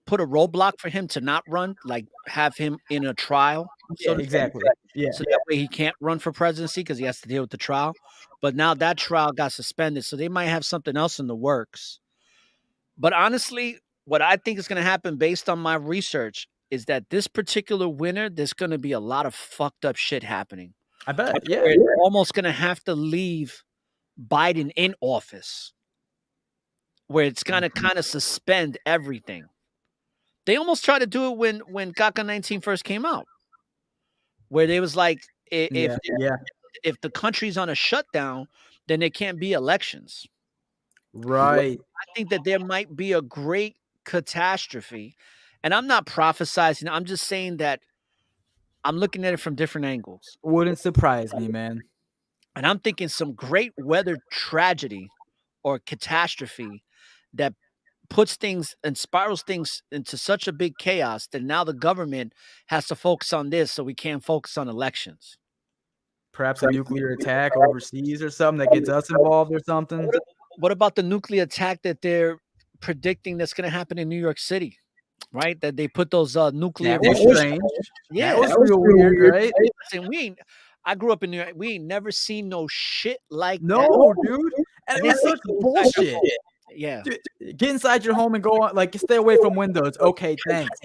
put a roadblock for him to not run, like have him in a trial. Yeah, exactly. Yeah. So that way he can't run for presidency because he has to deal with the trial. But now that trial got suspended, so they might have something else in the works. But honestly, what I think is going to happen based on my research, is that this particular winter, there's going to be a lot of fucked up shit happening. I bet. Yeah. We're almost going to have to leave Biden in office, where it's going to kind of suspend everything. They almost tried to do it when Gaka 19 first came out, where they was like, if if the country's on a shutdown, then there can't be elections. Right. I think that there might be a great catastrophe, and I'm not prophesizing. I'm just saying that I'm looking at it from different angles, Wouldn't surprise me, man. and I'm thinking some great weather tragedy or catastrophe that puts things and spirals things into such a big chaos that now the government has to focus on this, so we can't focus on elections. Perhaps a nuclear attack overseas or something that gets us involved or something. What about the nuclear attack that they're predicting that's going to happen in New York City? Right, that they put those nuclear. That was strange. Yeah, that was real weird, right? Listen, I grew up in New York. We ain't never seen no shit like that. No, dude. And it's such bullshit. Yeah. Dude, get inside your home and go on, like, stay away from windows. Okay, thanks.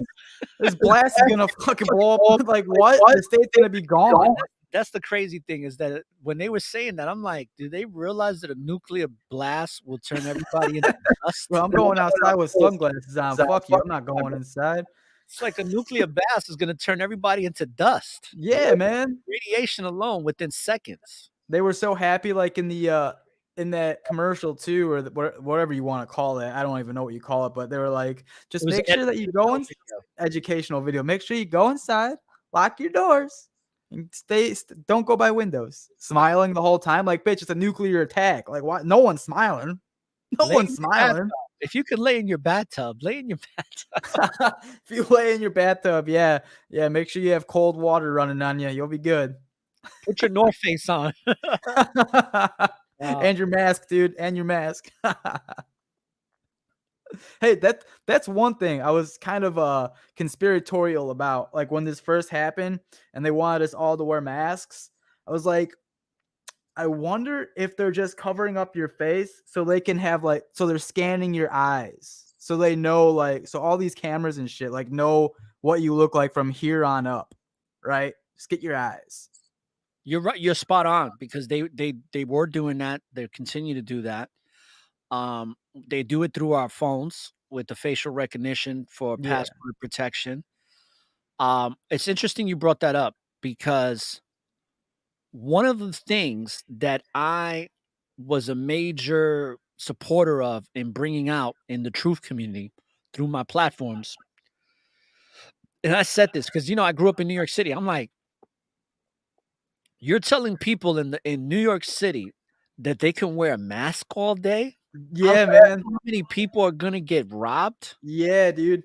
This blast is gonna fucking blow up. Like, what? The state's gonna be gone. That's the crazy thing, is that when they were saying that, I'm like, do they realize that a nuclear blast will turn everybody into dust? Well, I'm going outside with sunglasses on. Fuck you. I'm not going inside. It's like a nuclear blast is going to turn everybody into dust. Yeah, man. Radiation alone within seconds. They were so happy, like in the in that commercial too, or whatever you want to call it. I don't even know what you call it, but they were like, just make sure that you go in educational video. Make sure you go inside, lock your doors, and don't go by windows. Smiling the whole time, like, bitch, it's a nuclear attack. Like, what? No one's smiling. No one's smiling. If you can lay in your bathtub, lay in your bathtub. If you lay in your bathtub, yeah, make sure you have cold water running on you. You'll be good. Put your North Face on. And your mask, dude, and your mask. Hey, that's one thing I was kind of conspiratorial about. Like, when this first happened and they wanted us all to wear masks, I was like, I wonder if they're just covering up your face so they can have, like, so they're scanning your eyes. So they know, like, so all these cameras and shit, like, know what you look like from here on up, right? Just get your eyes. You're right. You're spot on, because they were doing that. They continue to do that. They do it through our phones with the facial recognition for passport protection. It's interesting you brought that up, because one of the things that I was a major supporter of in bringing out in the truth community through my platforms, and I said this because, I grew up in New York City. I'm like, you're telling people in New York City that they can wear a mask all day? Yeah, man. How many people are gonna get robbed? Yeah, dude.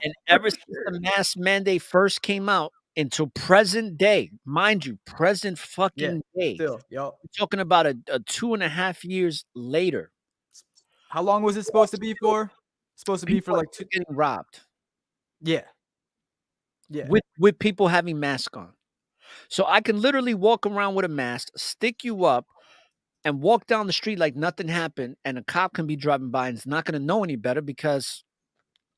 And ever since the mask mandate first came out until present day, mind you, present fucking day. Still, we're talking about a 2.5 years later. How long was it supposed to be for? Supposed to be for like getting robbed. Yeah. With people having masks on. So I can literally walk around with a mask, stick you up, and walk down the street like nothing happened, and a cop can be driving by and it's not going to know any better because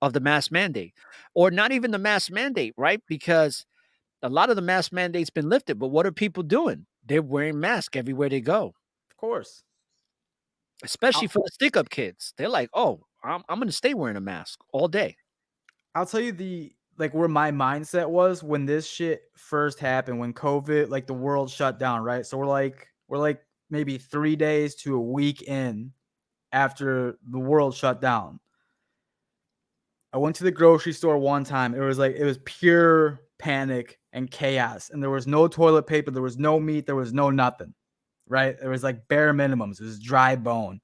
of the mask mandate. Or not even the mask mandate, right? Because a lot of the mask mandate's been lifted, but what are people doing? They're wearing masks everywhere they go. Of course. Especially for the stick-up kids. They're like, oh, I'm going to stay wearing a mask all day. I'll tell you where my mindset was when this shit first happened, when COVID, like, the world shut down, right? So we're like maybe 3 days to a week in after the world shut down. I went to the grocery store one time. It was pure panic and chaos. And there was no toilet paper. There was no meat. There was no nothing, right? There was like bare minimums. It was dry bone.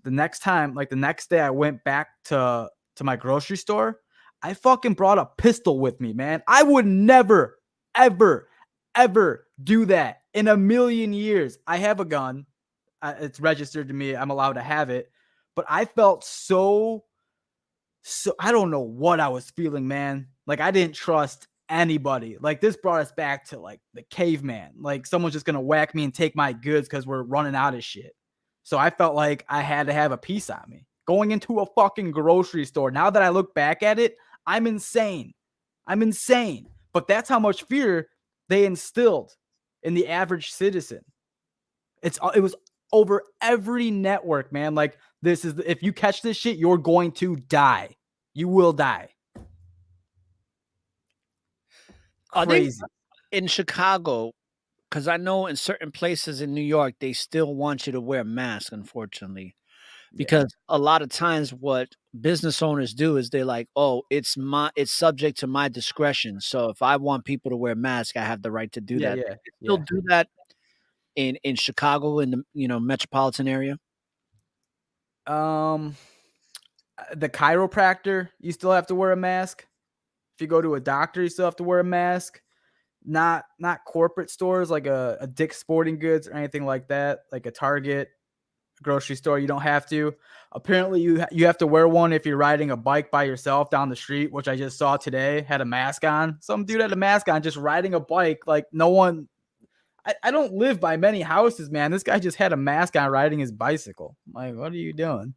The next day I went back to my grocery store, I fucking brought a pistol with me, man. I would never, ever, ever do that in a million years. I have a gun. It's registered to me. I'm allowed to have it. But I felt so I don't know what I was feeling, man. Like, I didn't trust anybody. Like, this brought us back to like the caveman. Like, someone's just gonna whack me and take my goods because we're running out of shit. So I felt like I had to have a piece on me. Going into a fucking grocery store. Now that I look back at it, I'm insane. I'm insane. But that's how much fear they instilled in the average citizen. It was over every network, man. Like, this is if you catch this shit, you're going to die. You will die. Are they Crazy. in Chicago? Because I know in certain places in New York, they still want you to wear a mask, unfortunately. Yeah. Because a lot of times what business owners do is they're like, oh, it's subject to my discretion. So if I want people to wear masks, I have the right to do Yeah, that. yeah, They still yeah. do that in Chicago, in the metropolitan area. The chiropractor, you still have to wear a mask. If you go to a doctor, you still have to wear a mask. Not corporate stores like a Dick's Sporting Goods or anything like that, like a Target, grocery store. You don't have to. Apparently, you have to wear one if you're riding a bike by yourself down the street, which I just saw today. Had a mask on. Some dude had a mask on, just riding a bike. Like, no one. I don't live by many houses, man. This guy just had a mask on, riding his bicycle. I'm like, what are you doing?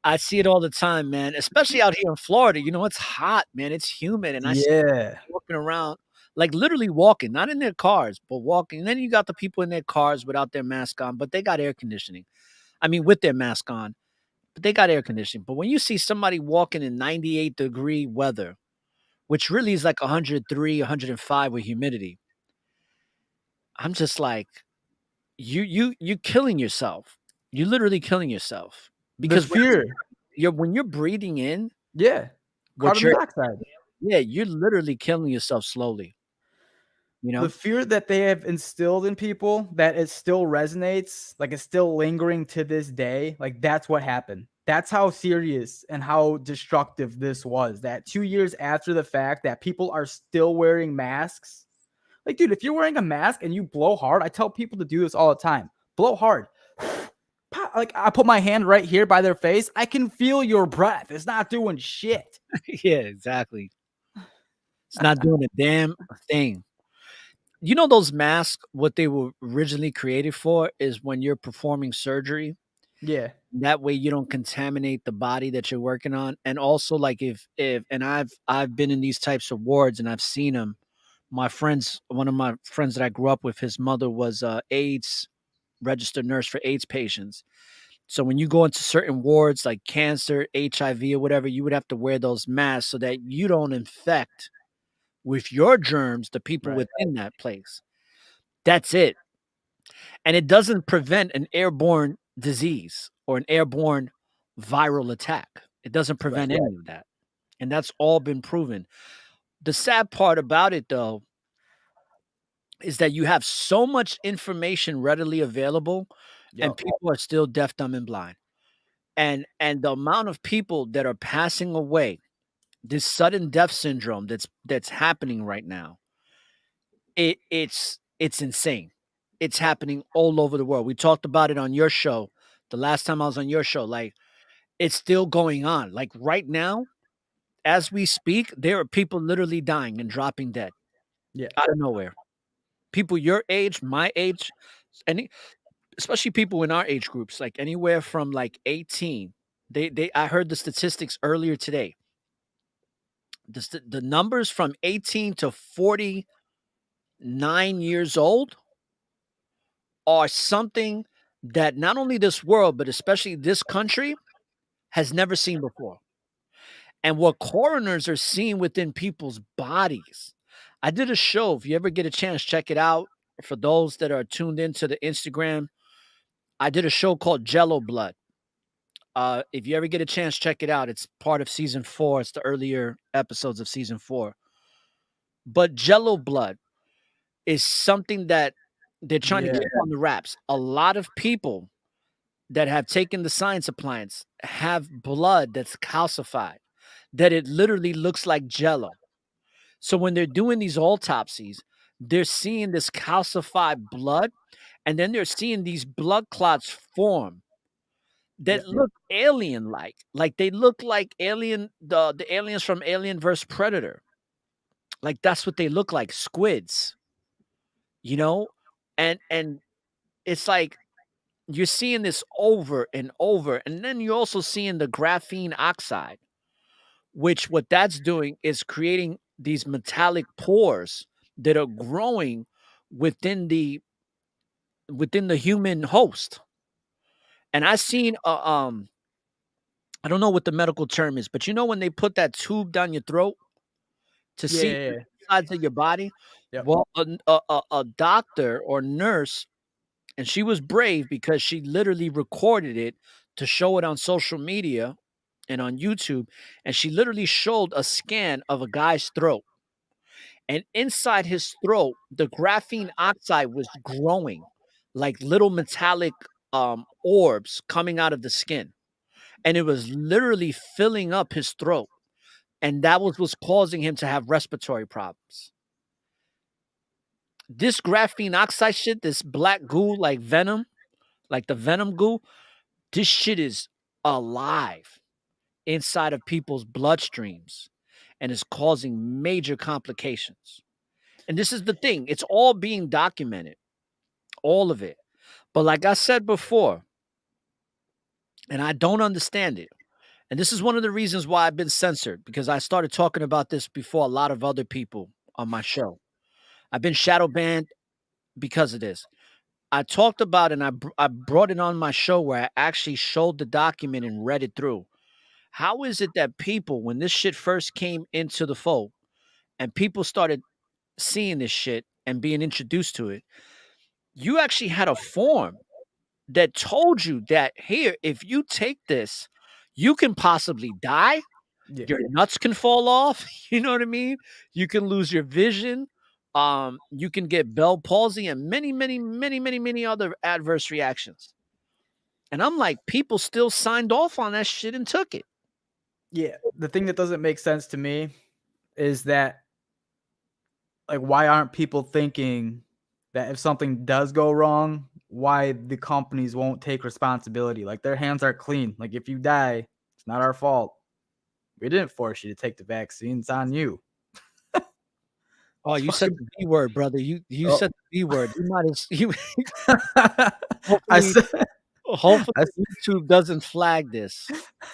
I see it all the time, man, especially out here in Florida. It's hot, man. It's humid. And I see Yeah, people walking around, like literally walking, not in their cars, but walking. And then you got the people in their cars without their mask on, but they got air conditioning. I mean, with their mask on, but they got air conditioning. But when you see somebody walking in 98-degree weather, which really is like 103, 105 with humidity, I'm just like, you killing yourself. You're literally killing yourself the because fear. when you're breathing in Yeah, what carbon you're, dioxide. yeah, you're literally killing yourself slowly. You The know, fear that they have instilled in people, that it still resonates, like it's still lingering to this day. Like, that's what happened. That's how serious and how destructive this was. That 2 years after the fact, that people are still wearing masks. Like, dude, if you're wearing a mask and you blow hard, I tell people to do this all the time. Blow hard. Like, I put my hand right here by their face. I can feel your breath. It's not doing shit. yeah, exactly. It's not doing a damn thing. Those masks, what they were originally created for is when you're performing surgery. Yeah. That way you don't contaminate the body that you're working on. And also, like, if and I've been in these types of wards and I've seen them. One of my friends that I grew up with, his mother was AIDS registered nurse for AIDS patients. So when you go into certain wards like cancer, HIV, or whatever, you would have to wear those masks so that you don't infect with your germs the people Right. within that place. That's it. And it doesn't prevent an airborne disease or an airborne viral attack. It doesn't prevent Right. any of that. And that's all been proven. The sad part about it, though, is that you have so much information readily available and Yep. people are still deaf, dumb, and blind. And the amount of people that are passing away, this sudden death syndrome that's happening right now, it's insane. It's happening all over the world. We talked about it on your show the last time I was on your show. Like, it's still going on. Like, right now, as we speak, there are people literally dying and dropping dead Yeah. out of nowhere. People your age, my age, any especially people in our age groups, like anywhere from like 18. They I heard the statistics earlier today. The numbers from 18 to 49 years old are something that not only this world, but especially this country has never seen before. And what coroners are seeing within people's bodies. I did a show. If you ever get a chance, check it out. For those that are tuned into the Instagram, I did a show called Jello Blood. If you ever get a chance, check it out. It's part of season 4. It's the earlier episodes of season 4. But Jello Blood is something that they're trying to Yeah. keep on the wraps. A lot of people that have taken the science appliance have blood that's calcified, that it literally looks like jello. So when they're doing these autopsies, they're seeing this calcified blood, and then they're seeing these blood clots form Yeah. that look alien like they look like the aliens from Alien vs Predator. Like, that's what they look like, squids, you know? And it's like you're seeing this over and over, and then you're also seeing the graphene oxide, which what that's doing is creating these metallic pores that are growing within the human host. And I seen I don't know what the medical term is, but you know when they put that tube down your throat to Yeah, see yeah, yeah. sides of your body? Yep. Well, a doctor or nurse, and she was brave because she literally recorded it to show it on social media and on YouTube, and she literally showed a scan of a guy's throat. And inside his throat, the graphene oxide was growing like little metallic orbs coming out of the skin. And it was literally filling up his throat. And that was causing him to have respiratory problems. This graphene oxide shit, this black goo like venom, like the venom goo, this shit is alive inside of people's bloodstreams and is causing major complications. And this is the thing, it's all being documented, all of it. But like I said before, and I don't understand it. And this is one of the reasons why I've been censored, because I started talking about this before a lot of other people on my show. I've been shadow banned because of this. I talked about and I brought it on my show where I actually showed the document and read it through. How is it that people, when this shit first came into the fold and people started seeing this shit and being introduced to it, you actually had a form that told you that here, if you take this, you can possibly die. Yeah. Your nuts can fall off. You know what I mean? You can lose your vision. You can get Bell palsy and many, many, many, many, many other adverse reactions. And I'm like, people still signed off on that shit and took it. Yeah. The thing that doesn't make sense to me is that, like, why aren't people thinking that if something does go wrong, why the companies won't take responsibility? Like, their hands are clean. Like, if you die, it's not our fault. We didn't force you to take the vaccine. It's on you. Oh, It's you said fucking. the B word, brother. You Oh. said the B word. You might have you I hopefully said. hopefully I s- YouTube doesn't flag this,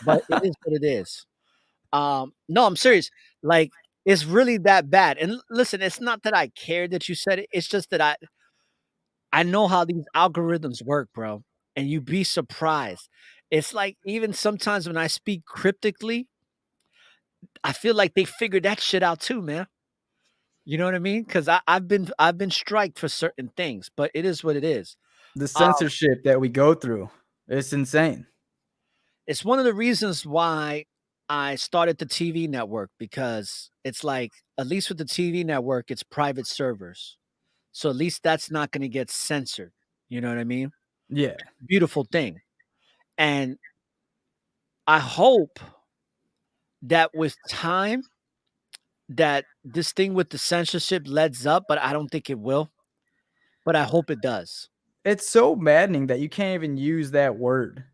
but it is what it is. No, I'm serious. Like, it's really that bad. And listen, it's not that I care that you said it. It's just that I know how these algorithms work, bro. And you'd be surprised. It's like even sometimes when I speak cryptically, I feel like they figured that shit out too, man. You know what I mean? Because I've been striked for certain things, but it is what it is. the Um, censorship that we go through, it's insane. it's one of the reasons why I started the TV network, because it's like, at least with the TV network, it's private servers. So at least that's not going to get censored. You know what I mean? Yeah. Beautiful thing. And I hope that with time, that this thing with the censorship lets up, but I don't think it will. But I hope it does. It's so maddening that you can't even use that word.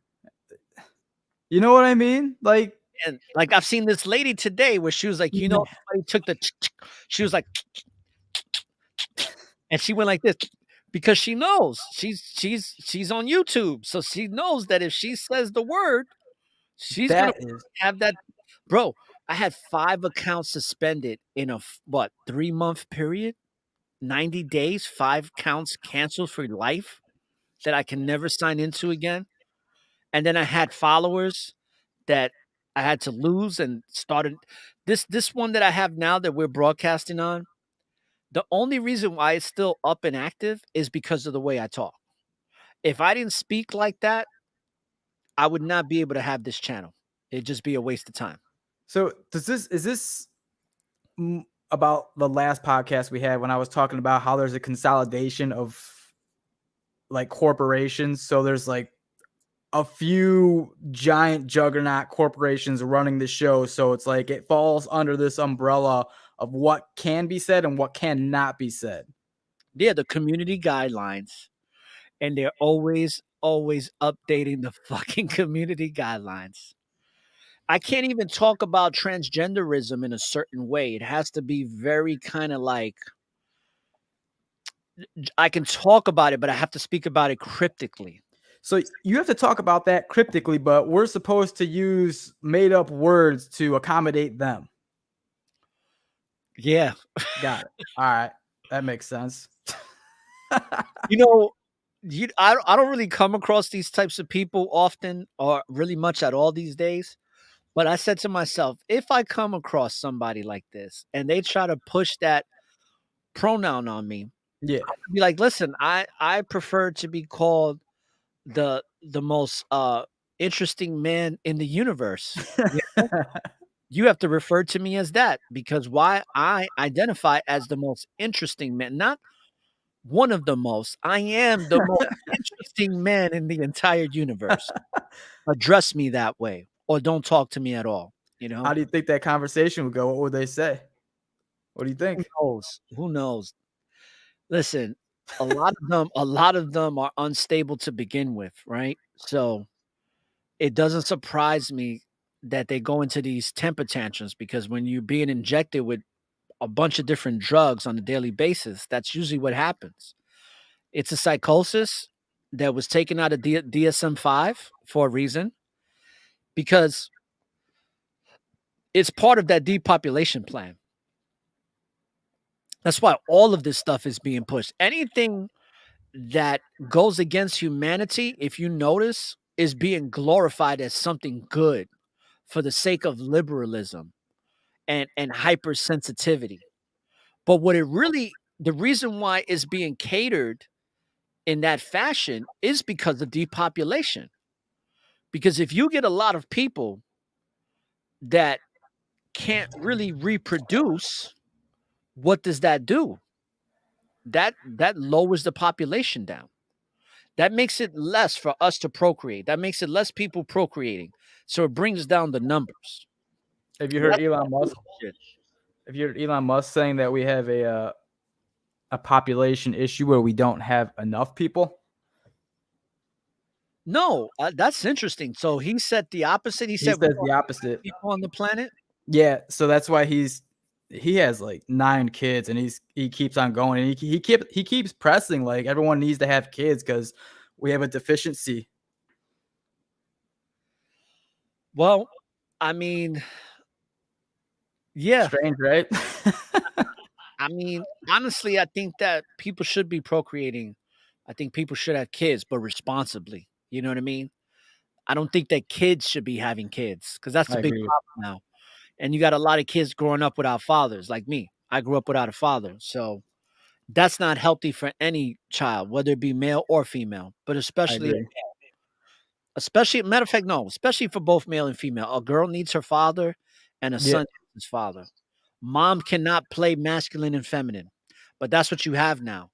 You know what I mean? Like, And like I've seen this lady today where she was like, you know, somebody took the she was like, and she went like this because she knows she's on YouTube. So she knows that if she says the word, she's gonna that is have that. Bro, I had 5 accounts suspended in a 3-month period, 90 days, 5 accounts canceled for life that I can never sign into again. And then I had followers that I had to lose and started this one that I have now that we're broadcasting on. The only reason why it's still up and active is because of the way I talk. If I didn't speak like that, I would not be able to have this channel. It'd just be a waste of time. so. Is this about the last podcast we had when I was talking about how there's a consolidation of like corporations? So there's like a few giant juggernaut corporations running the show. So it's like it falls under this umbrella of what can be said and what cannot be said. Yeah, the community guidelines, and they're always updating the fucking community guidelines. I can't even talk about transgenderism in a certain way. It has to be very kind of like, I can talk about it, but I have to speak about it cryptically. So you have to talk about that cryptically, but we're supposed to use made up words to accommodate them. Yeah. Got it. All right. That makes sense. You know, I don't really come across these types of people often or really much at all these days. But I said to myself, if I come across somebody like this and they try to push that pronoun on me, Yeah. I'd be like, listen, I prefer to be called the most interesting man in the universe. You have to refer to me as that because why I identify as the most interesting man, not one of the most. I am the most interesting man in the entire universe. Address me that way or don't talk to me at all, you know? How do you think that conversation would go? What would they say? What do you Who think? knows? Who knows? Listen, a lot of them are unstable to begin with, right? So, it doesn't surprise me that they go into these temper tantrums because when you're being injected with a bunch of different drugs on a daily basis, that's usually what happens. It's a psychosis that was taken out of DSM-5 for a reason because it's part of that depopulation plan. That's why all of this stuff is being pushed. Anything that goes against humanity, if you notice, is being glorified as something good for the sake of liberalism and hypersensitivity. But what it really the reason why it's being catered in that fashion is because of depopulation. Because if you get a lot of people that can't really reproduce, what does that do? That lowers the population down. That makes it less for us to procreate. That makes it less people procreating. So it brings down the numbers. Have you heard That's Elon Musk? bullshit. Have you heard Elon Musk saying that we have a population issue where we don't have enough people? No, that's interesting. So he said the opposite. He He said we says don't the have opposite. people on the planet. Yeah, so that's why he has like 9 kids and he keeps on going and he keeps pressing like everyone needs to have kids because we have a deficiency. Well, I mean, yeah. Strange, right? I mean, honestly, I think that people should be procreating. I think people should have kids, but responsibly. You know what I mean? I don't think that kids should be having kids because that's the I big agree. problem now. And you got a lot of kids growing up without fathers, like me. I grew up without a father. So that's not healthy for any child, whether it be male or female, but I especially agree. especially matter of fact, no, especially for both male and female. A girl needs her father and a Yeah. son needs his father. Mom cannot play masculine and feminine, but that's what you have now.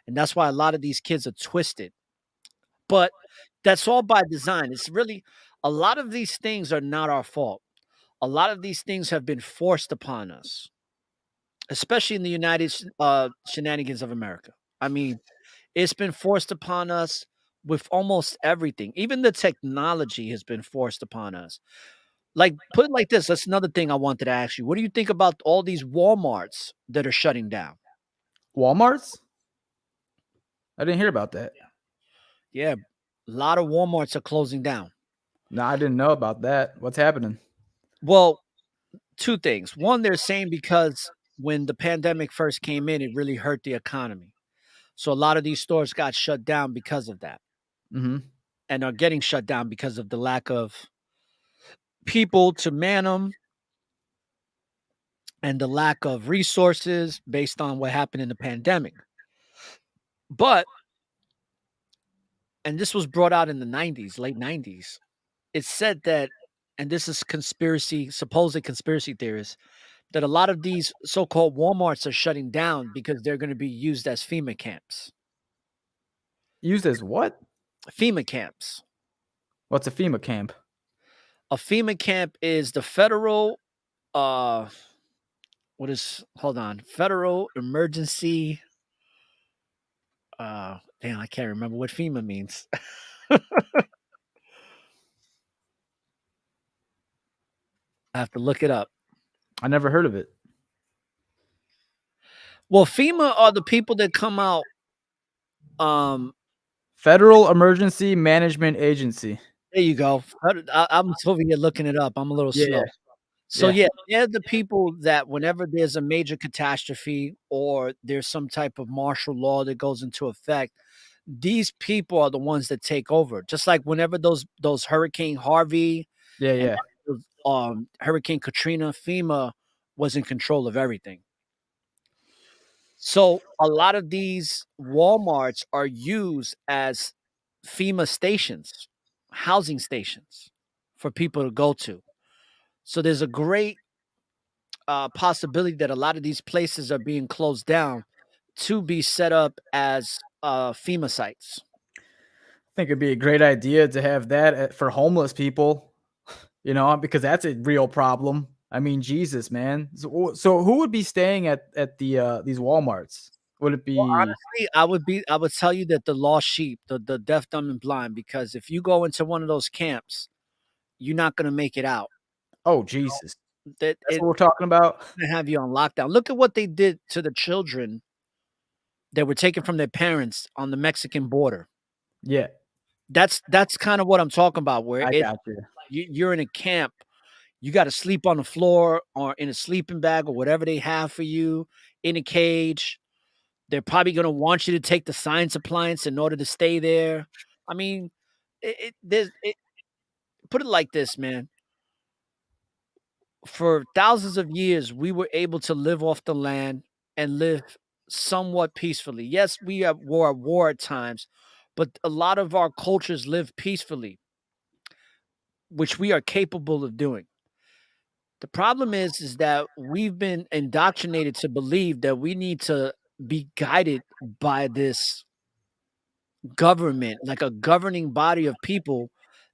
And that's why a lot of these kids are twisted. But that's all by design. It's really a lot of these things are not our fault. A lot of these things have been forced upon us, especially in the shenanigans of America. I mean, it's been forced upon us with almost everything. Even the technology has been forced upon us. Like, put it like this. That's another thing I wanted to ask you. What do you think about all these Walmarts that are shutting down? Walmarts? I didn't hear about that. Yeah, a lot of Walmarts are closing down. No, I didn't know about that. What's happening? Well, two things. One, they're saying because when the pandemic first came in, it really hurt the economy. So a lot of these stores got shut down because of that Mhm. and are getting shut down because of the lack of people to man them and the lack of resources based on what happened in the pandemic. But, and this was brought out in the 90s, late 90s, it said that, and this is supposed conspiracy theorists, that a lot of these so-called Walmarts are shutting down because they're going to be used as FEMA camps. Used as what? FEMA camps. What's a FEMA camp? A FEMA camp is the federal uh hold on, federal emergency damn, I can't remember what FEMA means. I have to look it up. I never heard of it. Well, FEMA are the people that come out um Federal Emergency Management Agency. There you go. I'm over here looking it up. I'm a little Yeah, slow. So yeah. yeah, they're the people that whenever there's a major catastrophe or there's some type of martial law that goes into effect, these people are the ones that take over. Just like whenever those Hurricane Harvey Yeah, and yeah. Hurricane Katrina, FEMA was in control of everything. So a lot of these Walmarts are used as FEMA stations, housing stations for people to go to. So there's a great possibility that a lot of these places are being closed down to be set up as FEMA sites. I think it'd be a great idea to have that for homeless people, because that's a real problem. I mean, Jesus, man. So who would be staying at these Walmarts? Would it Well, be honestly, I would tell you that the lost sheep, the deaf, dumb, and blind, because if you go into one of those camps, you're not going to make it out. Oh, Jesus. That That's it's what we're talking about? going to have you on lockdown. Look at what they did to the children that were taken from their parents on the Mexican border. Yeah, That's kind of what I'm talking about. Where I it's got you. you're in a camp, you got to sleep on the floor or in a sleeping bag or whatever they have for you in a cage. They're probably going to want you to take the science appliance in order to stay there. I mean, put it like this, man. For thousands of years, we were able to live off the land and live somewhat peacefully. Yes, we have war at times, but a lot of our cultures live peacefully, which we are capable of doing. The problem is that we've been indoctrinated to believe that we need to be guided by this government, like a governing body of people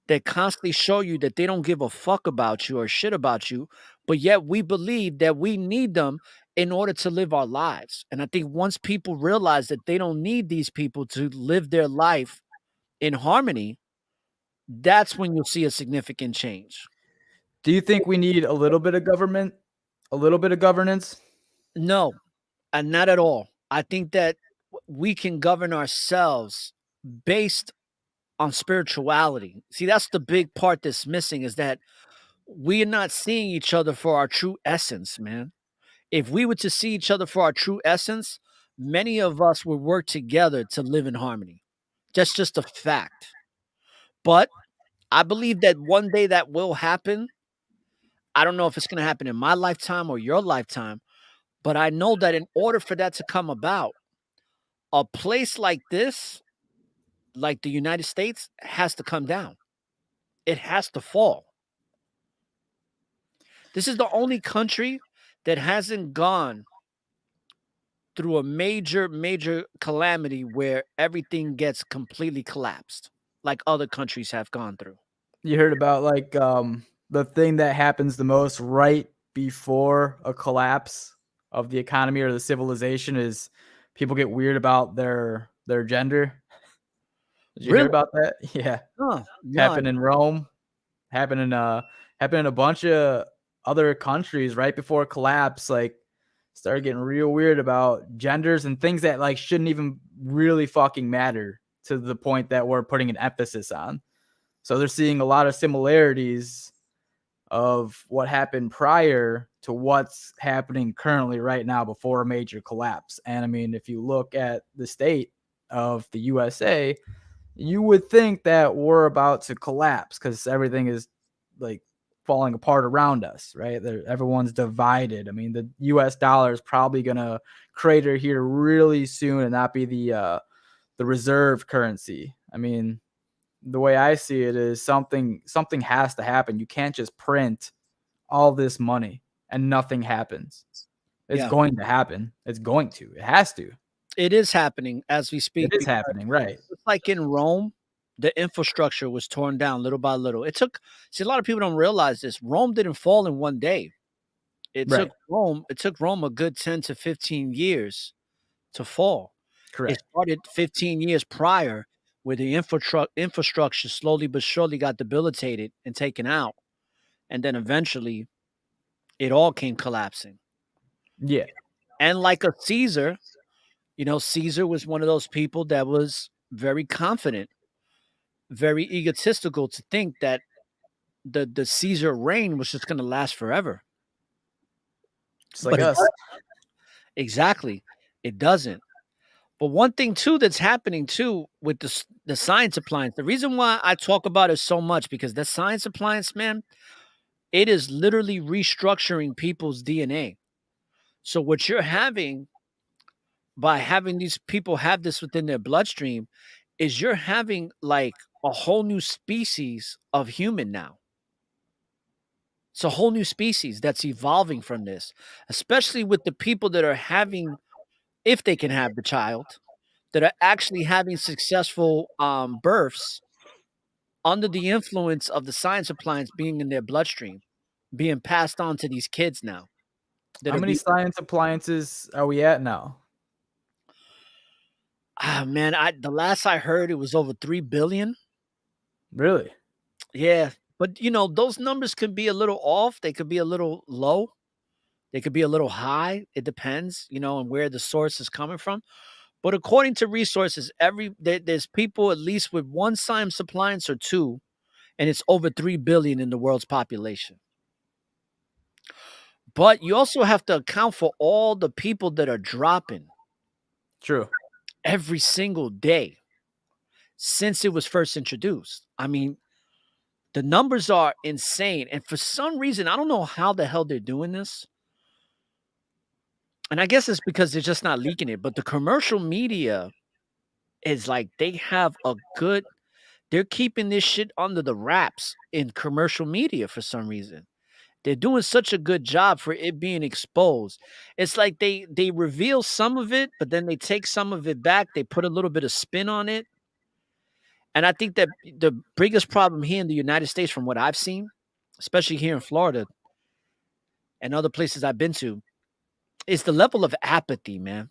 that constantly show you that they don't give a fuck about you or shit about you, but yet we believe that we need them in order to live our lives. And I think once people realize that they don't need these people to live their life in harmony, that's when you'll see a significant change. Do you think we need a little bit of government? A little bit of governance? No, and not at all. I think that we can govern ourselves based on spirituality. See, that's the big part that's missing is that we're not seeing each other for our true essence, man. If we were to see each other for our true essence, many of us would work together to live in harmony. That's just a fact. But I believe that one day that will happen. I don't know if it's going to happen in my lifetime or your lifetime, but I know that in order for that to come about, a place like this, like the United States, has to come down. It has to fall. This is the only country that hasn't gone through a major calamity where everything gets completely collapsed, like other countries have gone through. You heard about the thing that happens the most right before a collapse of the economy or the civilization is people get weird about their gender. Did you hear Really? about that? Yeah. Huh, no, Happened in Rome, happened in happened in a bunch of other countries right before collapse, like started getting real weird about genders and things that like shouldn't even really fucking matter to the point that we're putting an emphasis on. So they're seeing a lot of similarities of what happened prior to what's happening currently right now before a major collapse. And I mean, if you look at the state of the USA, you would think that we're about to collapse because everything is like falling apart around us, right? Everyone's divided. I mean, the US dollar is probably going to crater here really soon and not be the reserve currency. I mean, the way I see it is something has to happen. You can't just print all this money and nothing happens. It's yeah, going to happen. It's going to. It has to. it is happening as we It speak. is happening, right? It's like in Rome, the infrastructure was torn down little by little. It took see a lot of people don't realize this. Rome didn't fall in one day. Right. It took Rome a good 10 to 15 years to fall. It Correct. started 15 years prior where the infrastructure slowly but surely got debilitated and taken out. And then eventually it all came collapsing. Yeah. And like a Caesar, Caesar was one of those people that was very confident, very egotistical to think that the Caesar reign was just going to last forever. Just like But it us. exactly, it doesn't. But one thing too that's happening too with the science appliance, the reason why I talk about it so much because the science appliance, man, it is literally restructuring people's DNA. So what you're having by having these people have this within their bloodstream is you're having like a whole new species of human now. It's a whole new species that's evolving from this, especially with the people that are having, if they can have the child, that are actually having successful births under the influence of the science appliance being in their bloodstream, being passed on to these kids now. That How are many being, science appliances are we at now? man, the last I heard it was over 3 billion. Really? Yeah, but those numbers could be a little off. They could be a little low. They could be a little high. It depends, on where the source is coming from. But according to resources, there's people at least with one science appliance or two, and it's over 3 billion in the world's population. But you also have to account for all the people that are dropping True. every single day since it was first introduced. I mean, the numbers are insane. And for some reason, I don't know how the hell they're doing this. And I guess it's because they're just not leaking it. But the commercial media is like they're keeping this shit under the wraps in commercial media for some reason. They're doing such a good job for it being exposed. It's like they reveal some of it, but then they take some of it back. They put a little bit of spin on it. And I think that the biggest problem here in the United States, from what I've seen, especially here in Florida and other places I've been to, is the level of apathy, man.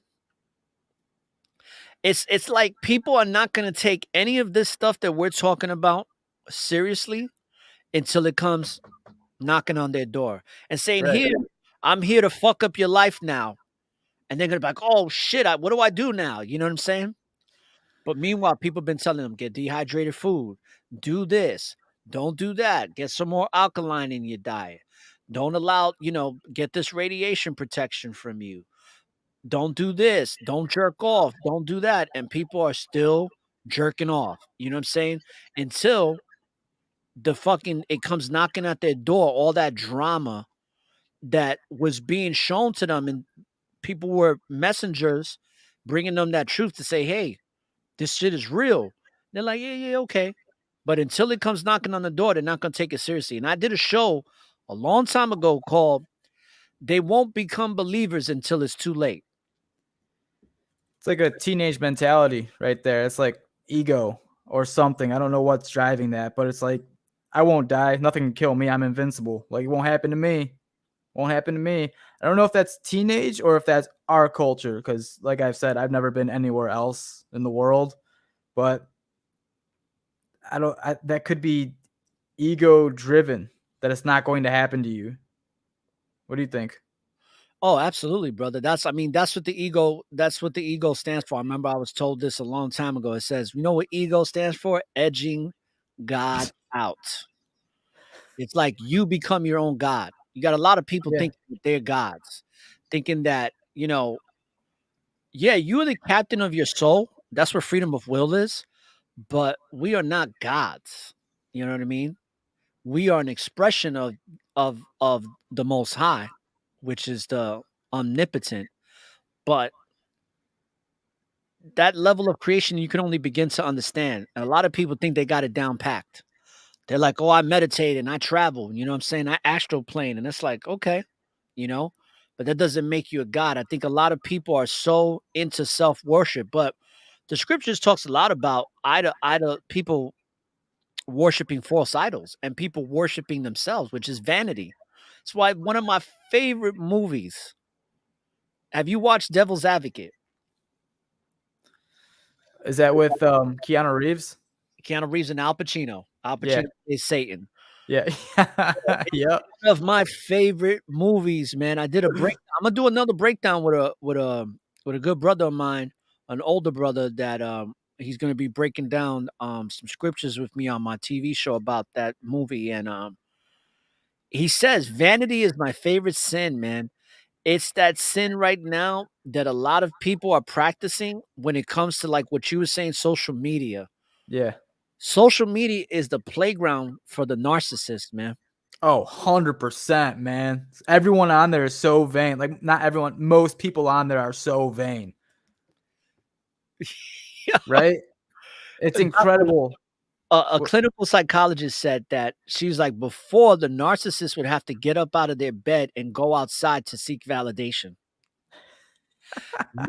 It's like people are not going to take any of this stuff that we're talking about seriously until it comes knocking on their door and saying, Right. "Here, I'm here to fuck up your life now." And they're gonna be like, "Oh shit, what do I do now?" You know what I'm saying? But meanwhile, people have been telling them, get dehydrated food, do this, don't do that, get some more alkaline in your diet. Don't allow, get this radiation protection from you. Don't do this, don't jerk off, don't do that. And people are still jerking off. You know what I'm saying? Until it comes knocking at their door, all that drama that was being shown to them, and people were messengers bringing them that truth to say, hey, this shit is real. They're like, yeah, yeah, okay. But until it comes knocking on the door, they're not going to take it seriously. And I did a show a long time ago called They Won't Become Believers Until It's Too Late. It's like a teenage mentality right there. It's like ego or something. I don't know what's driving that, but it's like, I won't die. Nothing can kill me. I'm invincible. Like, it won't happen to me. Won't happen to me. I don't know if that's teenage or if that's our culture, because like I've said, I've never been anywhere else in the world, but that could be ego driven, that it's not going to happen to you. What do you think? Oh, absolutely, brother. That's what the ego stands for. I remember I was told this a long time ago. It says, you know what ego stands for? Edging God out. It's like you become your own God. You got a lot of people Yeah. thinking that they're gods, thinking that, yeah, you are the captain of your soul. That's where freedom of will is. But we are not gods. You know what I mean? We are an expression of the Most High, which is the omnipotent. But that level of creation you can only begin to understand. And a lot of people think they got it down packed. They're like, oh, I meditate and I travel. You know what I'm saying? I astral plane. And it's like, okay, but that doesn't make you a god. I think a lot of people are so into self-worship, but the scriptures talks a lot about people worshiping false idols and people worshiping themselves, which is vanity. That's why one of my favorite movies. Have you watched Devil's Advocate? Is that with Keanu Reeves? Keanu Reeves and Al Pacino. Al Yeah. Pacino is Satan. Yeah. Yep. One of my favorite movies, man. I did a break. I'm gonna do another breakdown with a good brother of mine, an older brother that He's going to be breaking down some scriptures with me on my TV show about that movie, and he says vanity is my favorite sin, man. It's that sin right now that a lot of people are practicing when it comes to like what you were saying, social media. Yeah. Social media is the playground for the narcissist, man. Oh, 100%, man. Everyone on there is so vain. Like, not everyone, most people on there are so vain, right? It's incredible. A clinical psychologist said that she's like, before the narcissist would have to get up out of their bed and go outside to seek validation.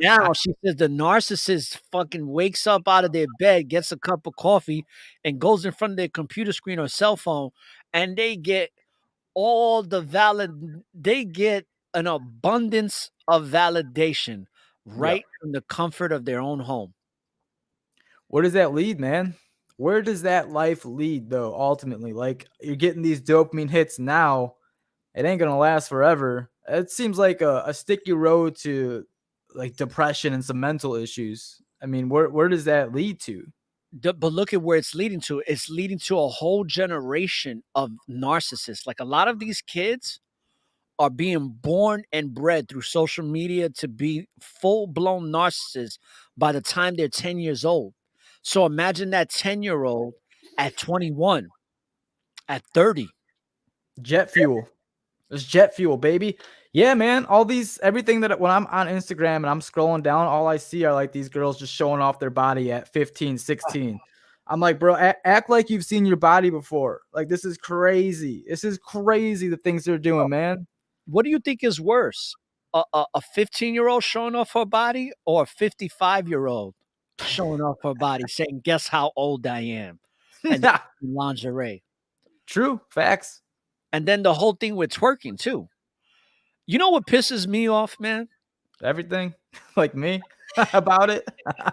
Now she says the narcissist fucking wakes up out of their bed, gets a cup of coffee, and goes in front of their computer screen or cell phone, and they get they get an abundance of validation Yep. right from the comfort of their own home. Where does that lead, man? Where does that life lead, though, ultimately? Like, you're getting these dopamine hits now. It ain't going to last forever. It seems like a sticky road to, like, depression and some mental issues. I mean, where does that lead to? But look at where it's leading to. It's leading to a whole generation of narcissists. Like a lot of these kids are being born and bred through social media to be full-blown narcissists by the time they're 10 years old. So imagine that 10-year-old at 21, at 30. Jet fuel. There's jet fuel, baby. Yeah, man. Everything that when I'm on Instagram and I'm scrolling down, all I see are like these girls just showing off their body at 15, 16. I'm like, bro, act like you've seen your body before. Like, this is crazy. This is crazy, the things they're doing, man. What do you think is worse? A 15-year-old showing off her body or a 55-year-old showing off her body saying, guess how old I am? And lingerie. True. Facts. And then the whole thing with twerking too. You know what pisses me off, man? Everything like me about it.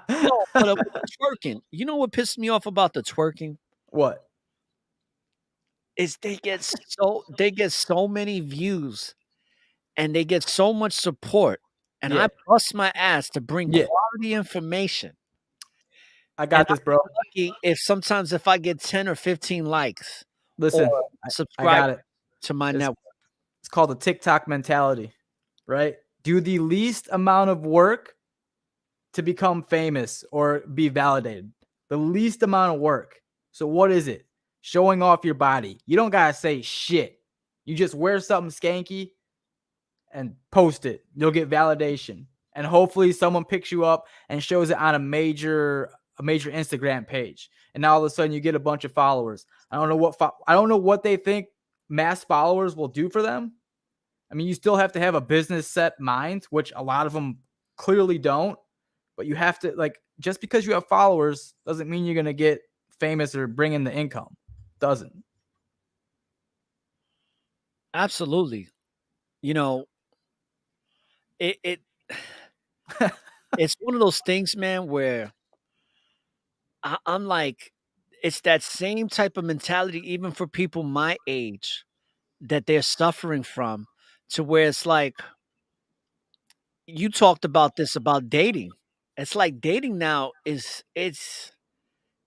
No, but with the twerking. You know what pisses me off about the twerking? What? Is they get so many views and they get so much support. And Yeah. I bust my ass to bring Yeah. quality information. I got this, bro. Lucky if I get 10 or 15 likes Listen, or I subscribe got it. to my network. It's called the TikTok mentality, right? Do the least amount of work to become famous or be validated. The least amount of work. So what is it? Showing off your body. You don't gotta say shit. You just wear something skanky and post it. You'll get validation. And hopefully someone picks you up and shows it on a major Instagram page. And now all of a sudden you get a bunch of followers. I don't know what they think mass followers will do for them. I mean, you still have to have a business set mind, which a lot of them clearly don't. But you have to, like, just because you have followers doesn't mean you're going to get famous or bring in the income. Doesn't. Absolutely. You know, it it's one of those things, man, where I'm like, it's that same type of mentality, even for people my age, that they're suffering from, to where it's like, you talked about this about dating. It's like dating now it's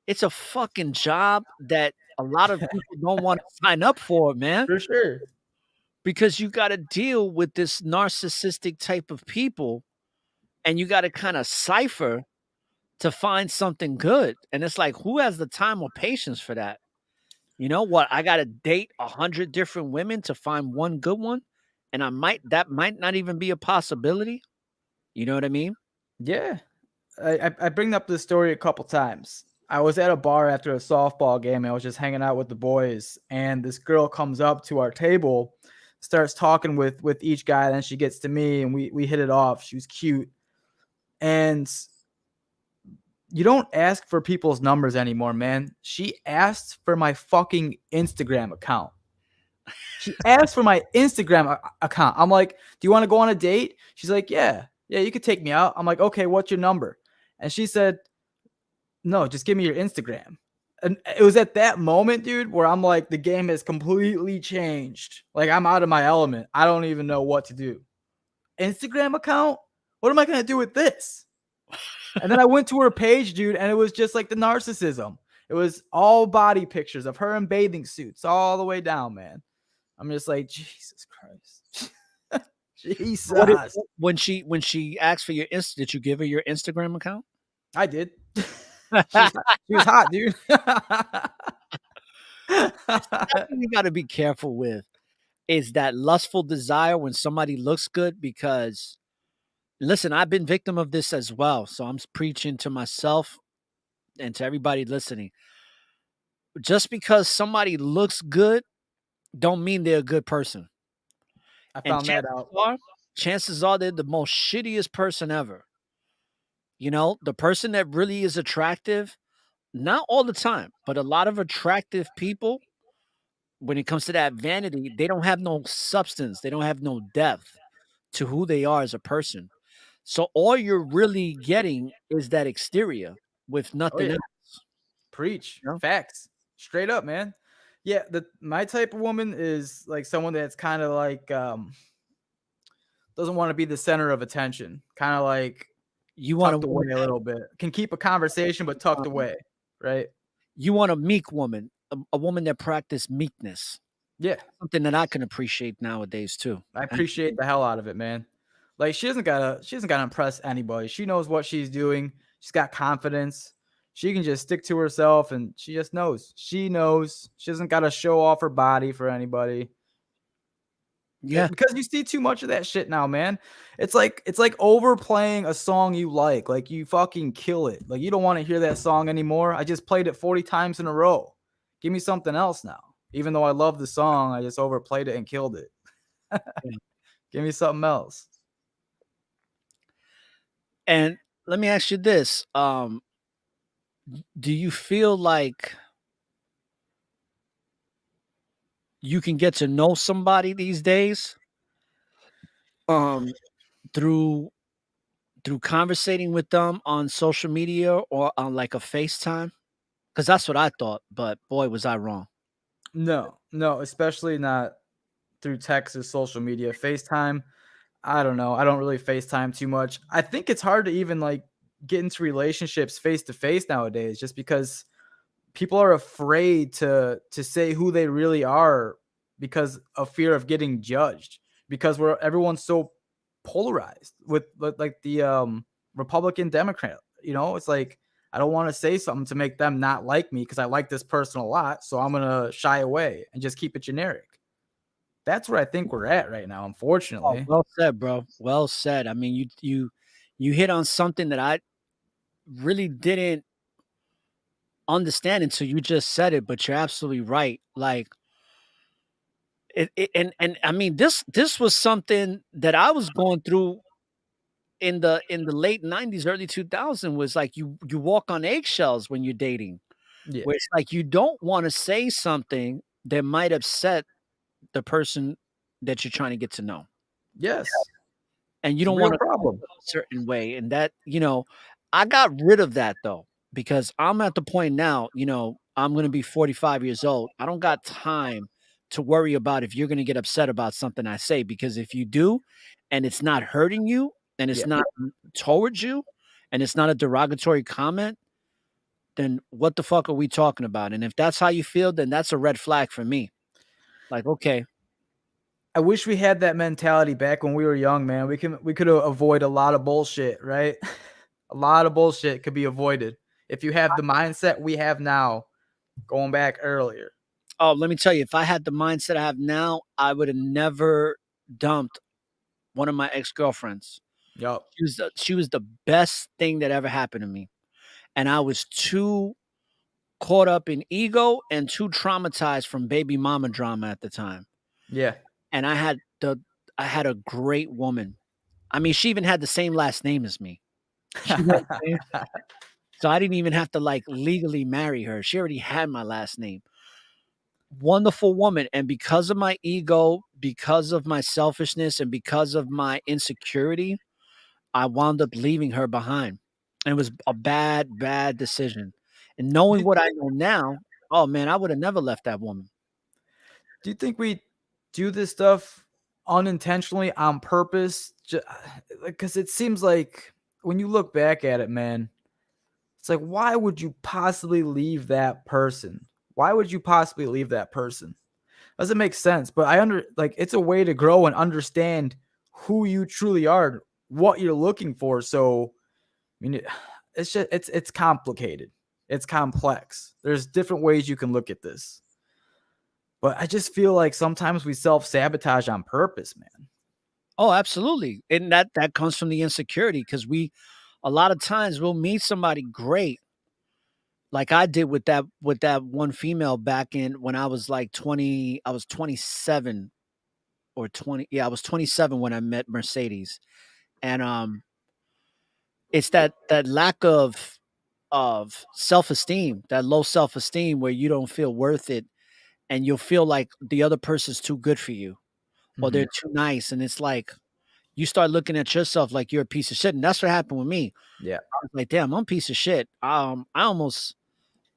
a fucking job that a lot of people don't want to sign up for, man, For sure. because you got to deal with this narcissistic type of people and you got to kind of cipher to find something good. And it's like, who has the time or patience for that? You know what? I got to date 100 different women to find one good one. And that might not even be a possibility. You know what I mean? Yeah. I bring up this story a couple times. I was at a bar after a softball game and I was just hanging out with the boys, and this girl comes up to our table, starts talking with each guy, then she gets to me and we hit it off. She was cute. And you don't ask for people's numbers anymore, man. She asked for my fucking Instagram account. She asked for my Instagram account. I'm like, do you want to go on a date? She's like, yeah, you could take me out. I'm like, okay, what's your number? And she said, no, just give me your Instagram. And it was at that moment, dude, where I'm like, the game has completely changed. Like, I'm out of my element. I don't even know what to do. Instagram account? What am I going to do with this? And then I went to her page, dude, and it was just like the narcissism. It was all body pictures of her in bathing suits all the way down, man. I'm just like, Jesus Christ. Jesus. When she asked for your did you give her your Instagram account? I did. She was hot, dude. Something you got to be careful with is that lustful desire when somebody looks good, because listen, I've been victim of this as well. So I'm preaching to myself and to everybody listening. Just because somebody looks good don't mean they're a good person. I And found that out. chances are they're the most shittiest person ever. You know, the person that really is attractive, not all the time, but a lot of attractive people, when it comes to that vanity, they don't have no substance. They don't have no depth to who they are as a person. So all you're really getting is that exterior with Oh, nothing yeah. else. Preach. You know? Facts. Straight up, man. Yeah, my type of woman is like someone that's kind of like doesn't want to be the center of attention. Kind of like You want tucked away a little bit. Can keep a conversation but tucked away, right? you want a meek woman, a woman that practices meekness. Yeah. Something that I can appreciate nowadays too. I appreciate the hell out of it, man. Like she doesn't gotta impress anybody. She knows what she's doing. She's got confidence. She can just stick to herself, and she just knows. She knows. She doesn't gotta show off her body for anybody. Yeah. Because you see too much of that shit now, man. It's like overplaying a song you like. Like you fucking kill it. Like you don't want to hear that song anymore. I just played it 40 times in a row. Give me something else now. Even though I love the song, I just overplayed it and killed it. Give me something else. And let me ask you this. Do you feel like you can get to know somebody these days through conversating with them on social media or on like a FaceTime? Because that's what I thought, but boy, was I wrong. No, especially not through text or social media. FaceTime, I don't know. I don't really FaceTime too much. I think it's hard to even like get into relationships face to face nowadays just because people are afraid to say who they really are because of fear of getting judged because everyone's so polarized with like the Republican Democrat, it's like I don't want to say something to make them not like me because I like this person a lot, so I'm going to shy away and just keep it generic. That's where I think we're at right now, unfortunately. Well said, bro. Well said. I mean, you hit on something that I really didn't understand until you just said it, but you're absolutely right. Like and I mean this was something that I was going through in the late 90s, early 2000s, was like you walk on eggshells when you're dating. Yeah. Where it's like you don't want to say something that might upset the person that you're trying to get to know. Yes. And you It's a don't real want to problem. a certain way. And that, I got rid of that though, because I'm at the point now, I'm going to be 45 years old. I don't got time to worry about if you're going to get upset about something I say, because if you do, and it's not hurting you, and it's Yeah. not towards you, and it's not a derogatory comment, then what the fuck are we talking about? And if that's how you feel, then that's a red flag for me. Like, okay. I wish we had that mentality back when we were young, man. We could avoid a lot of bullshit, right? A lot of bullshit could be avoided if you have the mindset we have now, going back earlier. Oh, let me tell you, if I had the mindset I have now, I would have never dumped one of my ex-girlfriends. Yup. She was the best thing that ever happened to me. And I was too caught up in ego and too traumatized from baby mama drama at the time. Yeah. And I had a great woman. I mean, she even had the same last name as me. You know what I'm saying? So I didn't even have to like legally marry her. She already had my last name. Wonderful woman. And because of my ego, because of my selfishness, and because of my insecurity, I wound up leaving her behind. And it was a bad, bad decision. And knowing what I know now, oh man, I would have never left that woman. Do you think we do this stuff unintentionally on purpose? Because it seems like when you look back at it, man, it's like, why would you possibly leave that person? Why would you possibly leave that person? Doesn't make sense. But it's a way to grow and understand who you truly are, what you're looking for. So, I mean, it's complicated. It's complex. There's different ways you can look at this. But I just feel like sometimes we self-sabotage on purpose, man. Oh, absolutely. And that comes from the insecurity, because a lot of times we'll meet somebody great, like I did with that one female back in when I was like 20, I was 27 or 20. Yeah, I was 27 when I met Mercedes. And it's that lack of self-esteem, that low self-esteem where you don't feel worth it, and you'll feel like the other person's too good for you, or they're too nice, and it's like you start looking at yourself like you're a piece of shit. And that's what happened with me. Yeah. I was like, damn, I'm a piece of shit. I almost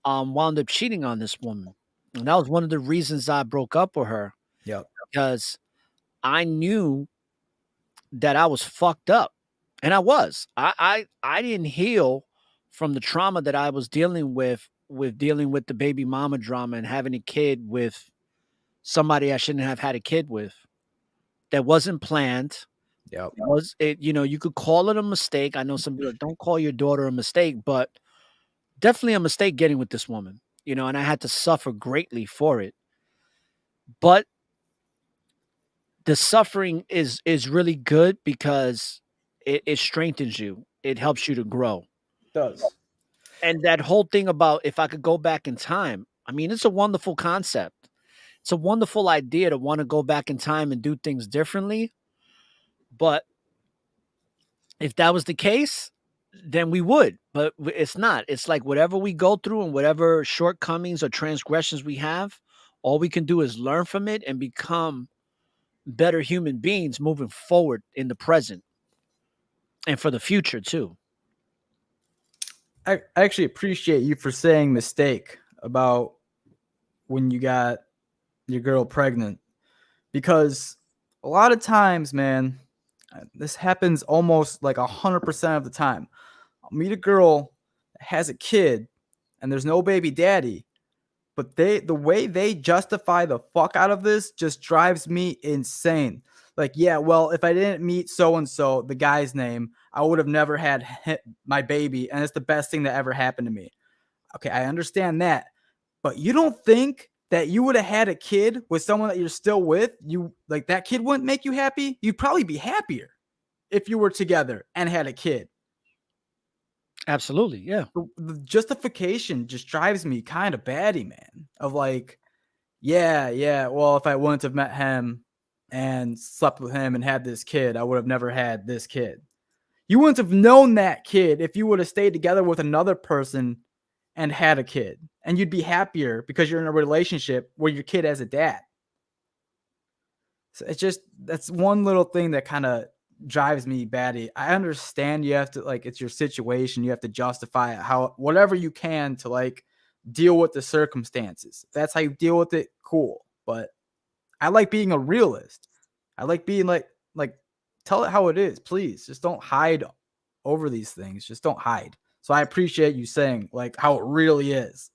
wound up cheating on this woman. And that was one of the reasons I broke up with her, Yep. because I knew that I was fucked up. And I was. I didn't heal from the trauma that I was dealing with dealing with the baby mama drama and having a kid with somebody I shouldn't have had a kid with. That wasn't planned. Yep. You could call it a mistake. I know some people don't call your daughter a mistake, but definitely a mistake getting with this woman, and I had to suffer greatly for it. But the suffering is really good because it strengthens you. It helps you to grow. It does. And that whole thing about if I could go back in time, I mean, it's a wonderful concept. It's a wonderful idea to want to go back in time and do things differently. But if that was the case, then we would. But it's not. It's like whatever we go through and whatever shortcomings or transgressions we have, all we can do is learn from it and become better human beings moving forward in the present and for the future too. I actually appreciate you for saying mistake about when you got your girl pregnant, because a lot of times, man, this happens almost like 100% of the time. I'll meet a girl that has a kid and there's no baby daddy, but the way they justify the fuck out of this just drives me insane. Like, yeah, well, if I didn't meet so and so, the guy's name, I would have never had my baby, and it's the best thing that ever happened to me. Okay, I understand that, but you don't think that you would have had a kid with someone that you're still with, that kid wouldn't make you happy? You'd probably be happier if you were together and had a kid. Absolutely, yeah. The justification just drives me kind of batty, man. Of like, yeah, well, if I wouldn't have met him and slept with him and had this kid, I would have never had this kid. You wouldn't have known that kid if you would have stayed together with another person and had a kid. And you'd be happier because you're in a relationship where your kid has a dad. So that's one little thing that kind of drives me batty. I understand you have to, it's your situation. You have to justify it whatever you can to deal with the circumstances. If that's how you deal with it, cool. But I like being a realist. I like being like tell it how it is, please. Just don't hide over these things. Just don't hide. So I appreciate you saying how it really is.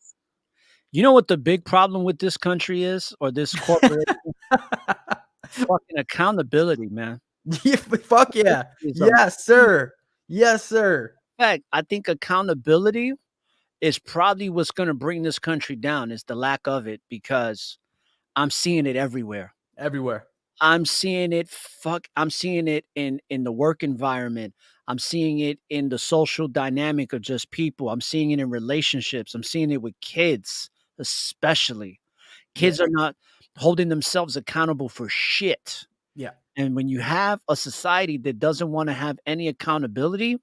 You know what the big problem with this country is, or this corporate? Fucking accountability, man. Yeah, fuck yeah. Yes, sir. Yes, sir. In fact, I think accountability is probably what's going to bring this country down, is the lack of it, because I'm seeing it everywhere. Everywhere. I'm seeing it. I'm seeing it in the work environment. I'm seeing it in the social dynamic of just people. I'm seeing it in relationships. I'm seeing it with kids, especially. Kids are not holding themselves accountable for shit. Yeah. And when you have a society that doesn't want to have any accountability,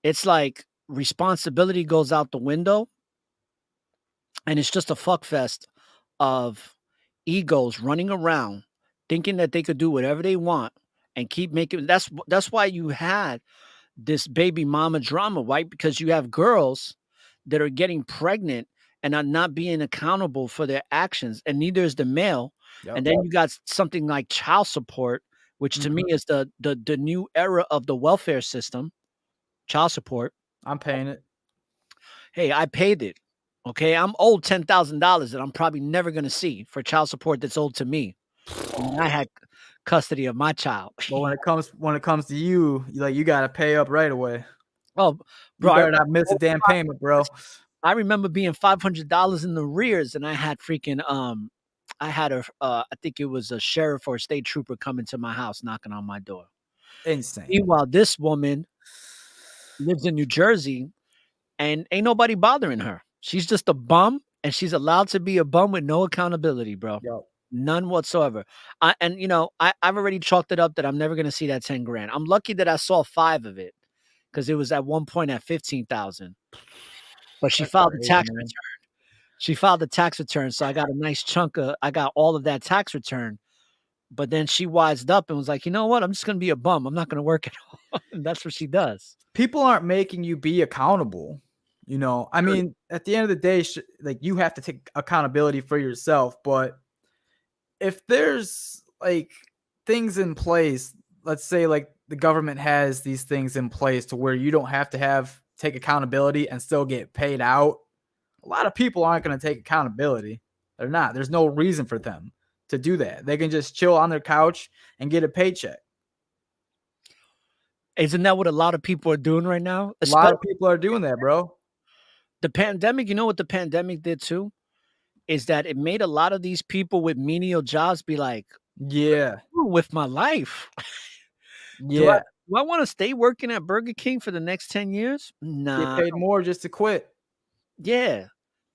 it's like responsibility goes out the window. And it's just a fuck fest of egos running around thinking that they could do whatever they want and keep making. That's why you had this baby mama drama, right? Because you have girls that are getting pregnant and are not being accountable for their actions, and neither is the male. Yep. And then you got something like child support, which to me is the new era of the welfare system, child support. I'm paying it. Hey, I paid it. Okay, I'm owed $10,000 that I'm probably never gonna see for child support that's owed to me. And I had custody of my child. But when it comes to you, you gotta pay up right away. Oh, You bro, better not miss a damn payment, bro. I remember being $500 in the rears, and I had freaking I had I think it was a sheriff or a state trooper coming to my house knocking on my door. Insane. Meanwhile, this woman lives in New Jersey and ain't nobody bothering her. She's just a bum, and she's allowed to be a bum with no accountability, bro. Yo, None whatsoever. I've already chalked it up that I'm never gonna see that 10 grand. I'm lucky that I saw 5 of it because it was at one point at 15,000. But she that's filed the crazy, tax man. return. She filed the tax return, so I got a nice chunk of I got all of that tax return. But then she wised up and was like, "You know what? I'm just gonna be a bum. I'm not gonna work at all." And that's what she does. People aren't making you be accountable. I mean, at the end of the day, you have to take accountability for yourself. But if there's things in place, let's say the government has these things in place to where you don't have to take accountability and still get paid out. A lot of people aren't going to take accountability. They're not. There's no reason for them to do that. They can just chill on their couch and get a paycheck. Isn't that what a lot of people are doing right now? A lot of people are doing that, bro. The pandemic, you know what the pandemic did too? Is that it made a lot of these people with menial jobs be like, yeah, with my life. Yeah. Do I want to stay working at Burger King for the next 10 years? Nah. Get paid more just to quit. Yeah.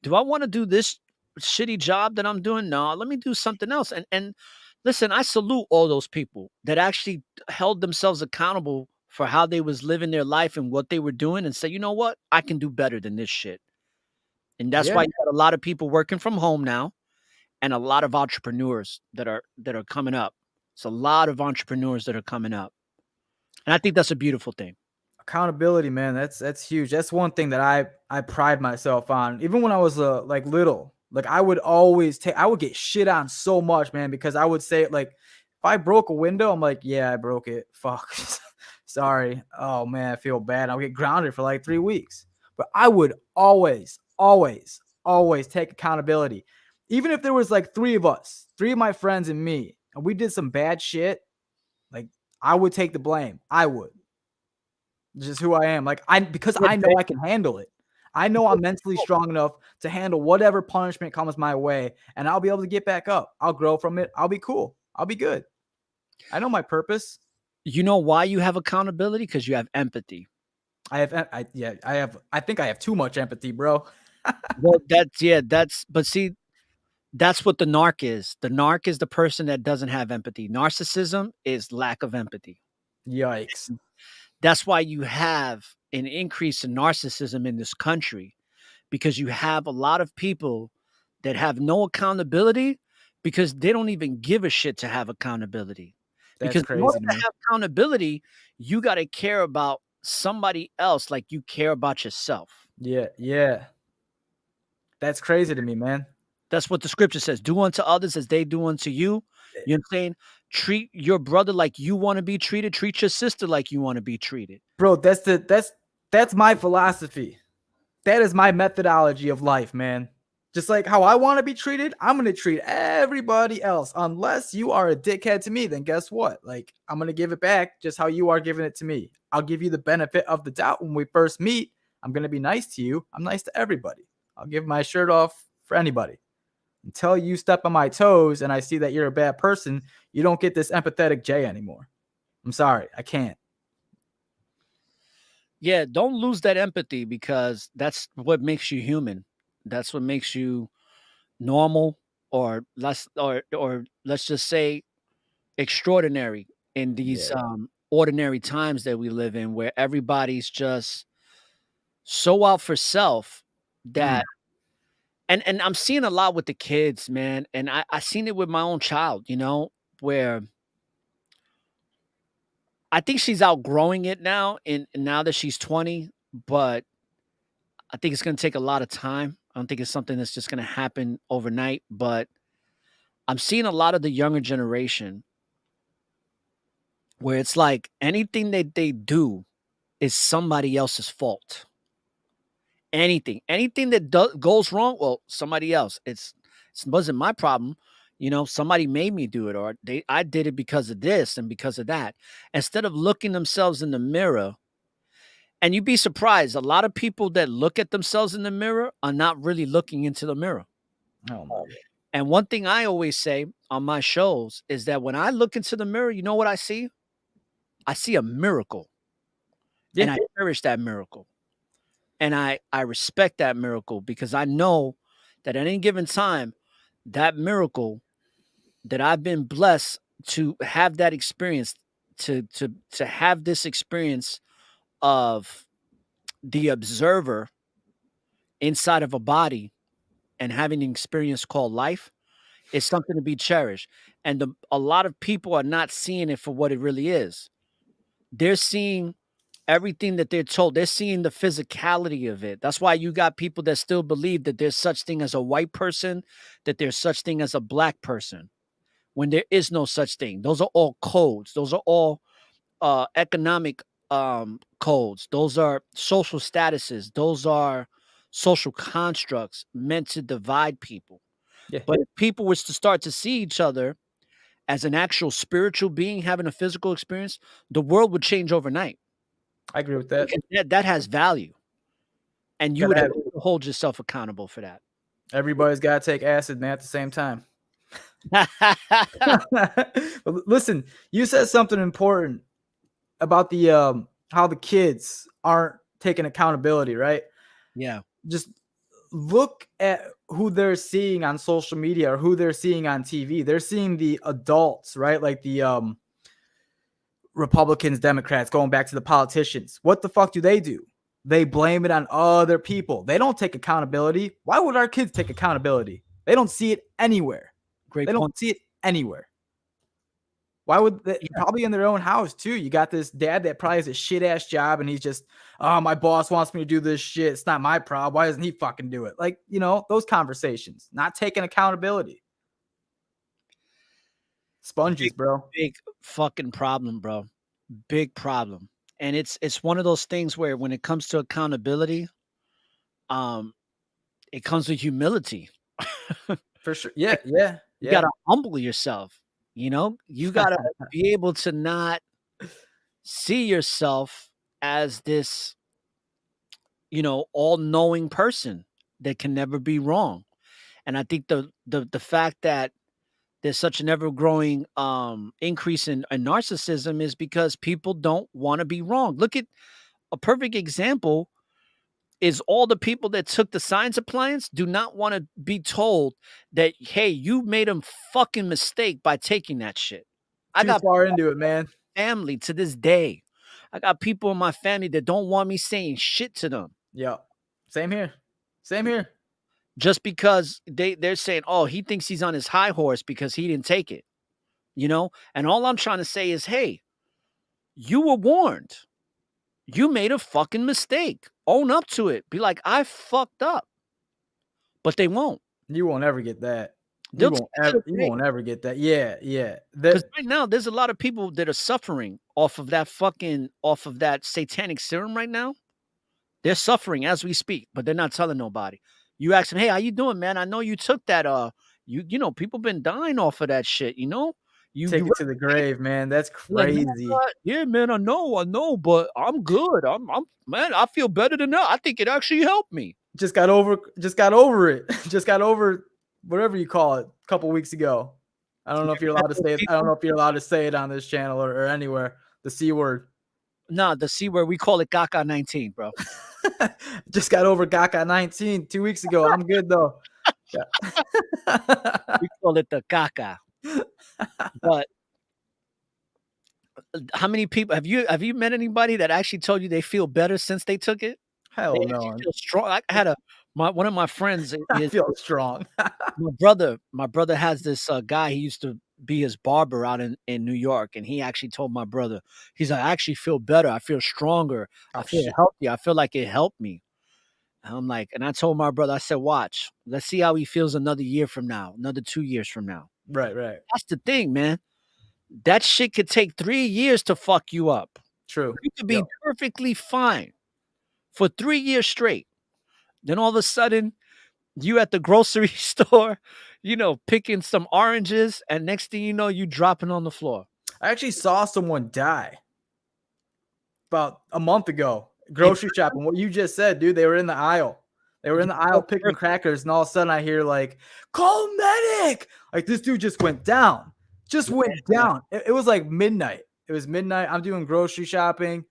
Do I want to do this shitty job that I'm doing? No, let me do something else. And listen, I salute all those people that actually held themselves accountable for how they was living their life and what they were doing and say, you know what? I can do better than this shit. And that's why you got a lot of people working from home now and a lot of entrepreneurs that are coming up. It's a lot of entrepreneurs that are coming up. And I think that's a beautiful thing. Accountability, man. That's huge. That's one thing that I pride myself on. Even when I was little, I would always I would get shit on so much, man, because I would say if I broke a window, I'm like, yeah, I broke it. Fuck. Sorry. Oh man, I feel bad. I'll get grounded for 3 weeks. But I would always take accountability. Even if there was 3 of us, 3 of my friends and me, and we did some bad shit, I would take the blame. I would. This is who I am. Because I know I can handle it. I know I'm mentally strong enough to handle whatever punishment comes my way, and I'll be able to get back up. I'll grow from it. I'll be cool. I'll be good. I know my purpose. You know why you have accountability? Because you have empathy. I think I have too much empathy, bro. Well, but see, that's what the narc is. The narc is the person that doesn't have empathy. Narcissism is lack of empathy. Yikes. That's why you have an increase in narcissism in this country, because you have a lot of people that have no accountability because they don't even give a shit to have accountability. That's because crazy in order to to me. have accountability, you got to care about somebody else like you care about yourself. Yeah. That's crazy to me, man. That's what the scripture says. Do unto others as they do unto you. You know what I'm saying? Treat your brother like you want to be treated. Treat your sister like you want to be treated. Bro, that's my philosophy. That is my methodology of life, man. Just like how I want to be treated, I'm going to treat everybody else. Unless you are a dickhead to me, then guess what? I'm going to give it back just how you are giving it to me. I'll give you the benefit of the doubt when we first meet. I'm going to be nice to you. I'm nice to everybody. I'll give my shirt off for anybody. Until you step on my toes and I see that you're a bad person, you don't get this empathetic Jay anymore. I'm sorry. I can't. Yeah, don't lose that empathy, because that's what makes you human. That's what makes you normal, or less, or let's just say extraordinary in these ordinary times that we live in, where everybody's just so out for self that and I'm seeing a lot with the kids, man. And I seen it with my own child, where I think she's outgrowing it now, and now that she's 20, but I think it's going to take a lot of time. I don't think it's something that's just going to happen overnight, but I'm seeing a lot of the younger generation where it's like anything that they do is somebody else's fault. Anything that goes wrong, well, somebody else. It wasn't my problem. Somebody made me do it, or I did it because of this and because of that. Instead of looking themselves in the mirror, and you'd be surprised, a lot of people that look at themselves in the mirror are not really looking into the mirror. Oh no. And one thing I always say on my shows is that when I look into the mirror, you know what I see? I see a miracle, and Yeah. I cherish that miracle. And I respect that miracle because I know that at any given time, that miracle that I've been blessed to have that experience, to have this experience of the observer inside of a body and having an experience called life is something to be cherished. And a lot of people are not seeing it for what it really is. They're seeing everything that they're told. They're seeing the physicality of it. That's why you got people that still believe that there's such thing as a white person, that there's such thing as a black person, when there is no such thing. Those are all codes. Those are all economic codes. Those are social statuses. Those are social constructs meant to divide people. Yeah. But if people was to start to see each other as an actual spiritual being having a physical experience, the world would change overnight. I agree with that. Because that has value. And you Gotta would have have to hold yourself accountable for that. Everybody's got to take acid, man, at the same time. But listen, you said something important about the how the kids aren't taking accountability, right? Yeah. Just look at who they're seeing on social media or who they're seeing on TV. They're seeing the adults, right? Like the Republicans, Democrats, going back to the politicians. What the fuck do? They blame it on other people. They don't take accountability. Why would our kids take accountability? They don't see it anywhere. Great They point. don't see it anywhere. Why would they? Probably in their own house too? You got this dad that probably has a shit ass job and he's just, oh, my boss wants me to do this shit. It's not my problem. Why doesn't he fucking do it? Like, those conversations, not taking accountability. Sponges, bro. Big fucking problem, bro. Big problem. And it's one of those things where when it comes to accountability, it comes with humility. For sure. Yeah, yeah. You gotta humble yourself. You gotta be able to not see yourself as this, all-knowing person that can never be wrong. And I think the fact that there's such an ever-growing increase in narcissism is because people don't want to be wrong. Look at a perfect example is all the people that took the science appliance do not want to be told that, hey, you made a fucking mistake by taking that shit. I got far into it, man. Family to this day. I got people in my family that don't want me saying shit to them. Yeah. Same here. Same here. Just because they're saying, oh, he thinks he's on his high horse because he didn't take it. And all I'm trying to say is, hey, you were warned. You made a fucking mistake. Own up to it. Be like, I fucked up. But they won't. You won't ever get that. You won't ever get that. Yeah, yeah. Because right now, there's a lot of people that are suffering off of that satanic serum right now. They're suffering as we speak, but they're not telling nobody. You ask them, hey, how you doing, man? I know you took that. People been dying off of that shit. You take it to the grave, man. That's crazy. Yeah, man. I know, but I'm good. I'm man. I feel better than that. I think it actually helped me. Just got over it. Just got over whatever you call it a couple weeks ago. I don't know if you're allowed to say it. I don't know if you're allowed to say it on this channel or anywhere. The C word. Nah, the C word. We call it Gaga 19, bro. Just got over Gaga 19 2 weeks ago. I'm good though. We call it the Gaga. But how many people have you met anybody that actually told you they feel better since they took it? Hell no. Feel strong. I had one of my friends. I feel strong. my brother has this guy. He used to be his barber out in New York, and he actually told my brother, he's like, I actually feel better. I feel stronger. I feel healthy. I feel like it helped me. And I'm like, and I told my brother, I said, watch, let's see how he feels another year from now, another 2 years from now. Right. That's the thing, man. that shit could take 3 years to fuck you up. True. You could be Yep. perfectly fine for 3 years straight. Then all of a sudden, you at the grocery store, picking some oranges, and next thing you know, you dropping on the floor. I actually saw someone die about a month ago, grocery shopping. What you just said, dude, they were in the aisle. They were in the aisle picking crackers, and all of a sudden I hear like, call medic. Like this dude just went down. Just went down. It was like midnight. It was midnight. I'm doing grocery shopping,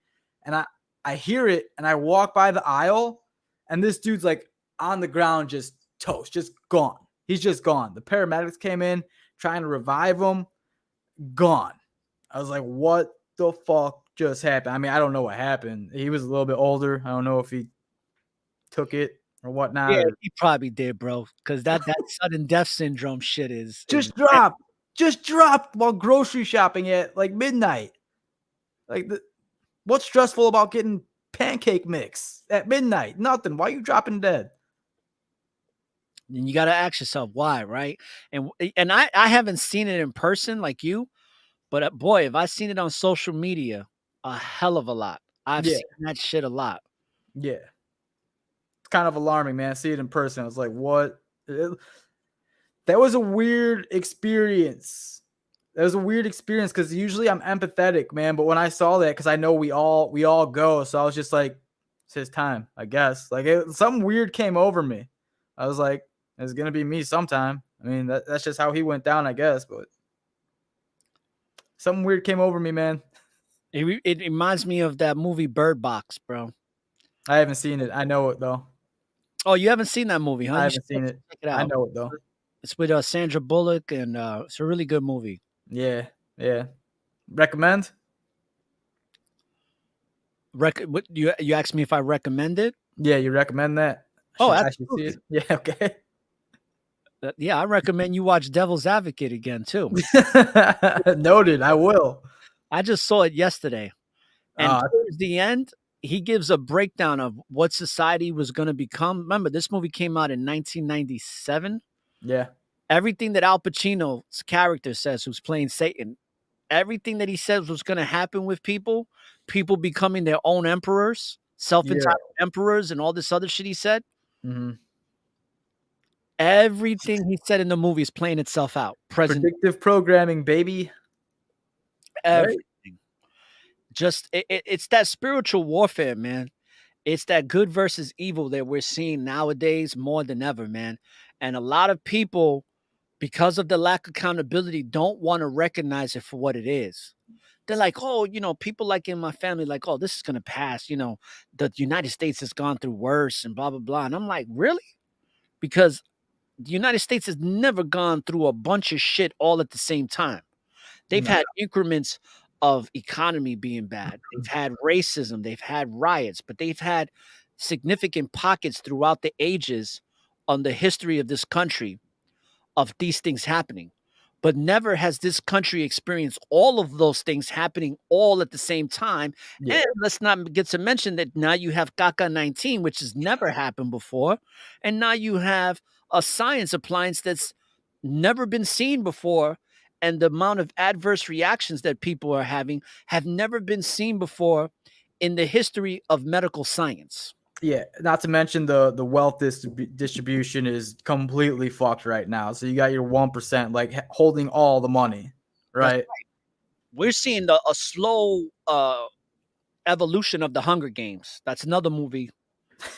and I hear it, and I walk by the aisle, and this dude's like on the ground, just toast, just gone. He's just gone. The paramedics came in trying to revive him. Gone. I was like, what the fuck just happened? I mean, I don't know what happened. He was a little bit older. I don't know if he took it or whatnot. Yeah, or he probably did, bro. Because that sudden death syndrome shit is just dropped while grocery shopping at like midnight. Like, what's stressful about getting pancake mix at midnight? Nothing. Why are you dropping dead? And you got to ask yourself why, right? And I haven't seen it in person like you, but boy, have I seen it on social media a hell of a lot. I've Yeah. seen that shit a lot. Yeah. It's kind of alarming, man. I see it in person. I was like, what? That was a weird experience. That was a weird experience because usually I'm empathetic, man. But when I saw that, because I know we all go, so I was just like, it's his time, I guess. Like something weird came over me. I was like, it's gonna be me sometime. I mean, that's just how he went down, I guess. But something weird came over me, man. It reminds me of that movie Bird Box, bro. I haven't seen it. I know it though. Oh, you haven't seen that movie, huh? I You haven't should seen it. check it out. I know it though. It's with Sandra Bullock, and it's a really good movie. Yeah. Recommend? What you asked me if I recommend it? Yeah, you recommend that? I should see it. Yeah, okay. Yeah, I recommend you watch Devil's Advocate again too. Noted. I will. I just saw it yesterday, and towards the end, he gives a breakdown of what society was going to become. Remember, this movie came out in 1997. Yeah. Everything that Al Pacino's character says, who's playing Satan, everything that he says was going to happen with people becoming their own emperors, self-entitled emperors, and all this other shit he said. Mm-hmm. Everything he said in the movie is playing itself out. Predictive programming, baby. Everything. Right. Just it's that spiritual warfare, man. It's that good versus evil that we're seeing nowadays more than ever, man. And a lot of people, because of the lack of accountability, don't want to recognize it for what it is. They're like, oh, people like in my family, like, oh, this is going to pass. The United States has gone through worse and blah, blah, blah. And I'm like, really? Because the United States has never gone through a bunch of shit all at the same time. They've had increments of economy being bad. They've had racism. They've had riots, but they've had significant pockets throughout the ages on the history of this country of these things happening. But never has this country experienced all of those things happening all at the same time. Yeah. And let's not get to mention that now you have CACA-19, which has never happened before. And now you have a science appliance that's never been seen before. And the amount of adverse reactions that people are having have never been seen before in the history of medical science. Yeah, not to mention the wealth distribution is completely fucked right now. So you got your 1% like holding all the money, right? We're seeing a slow evolution of the Hunger Games. That's another movie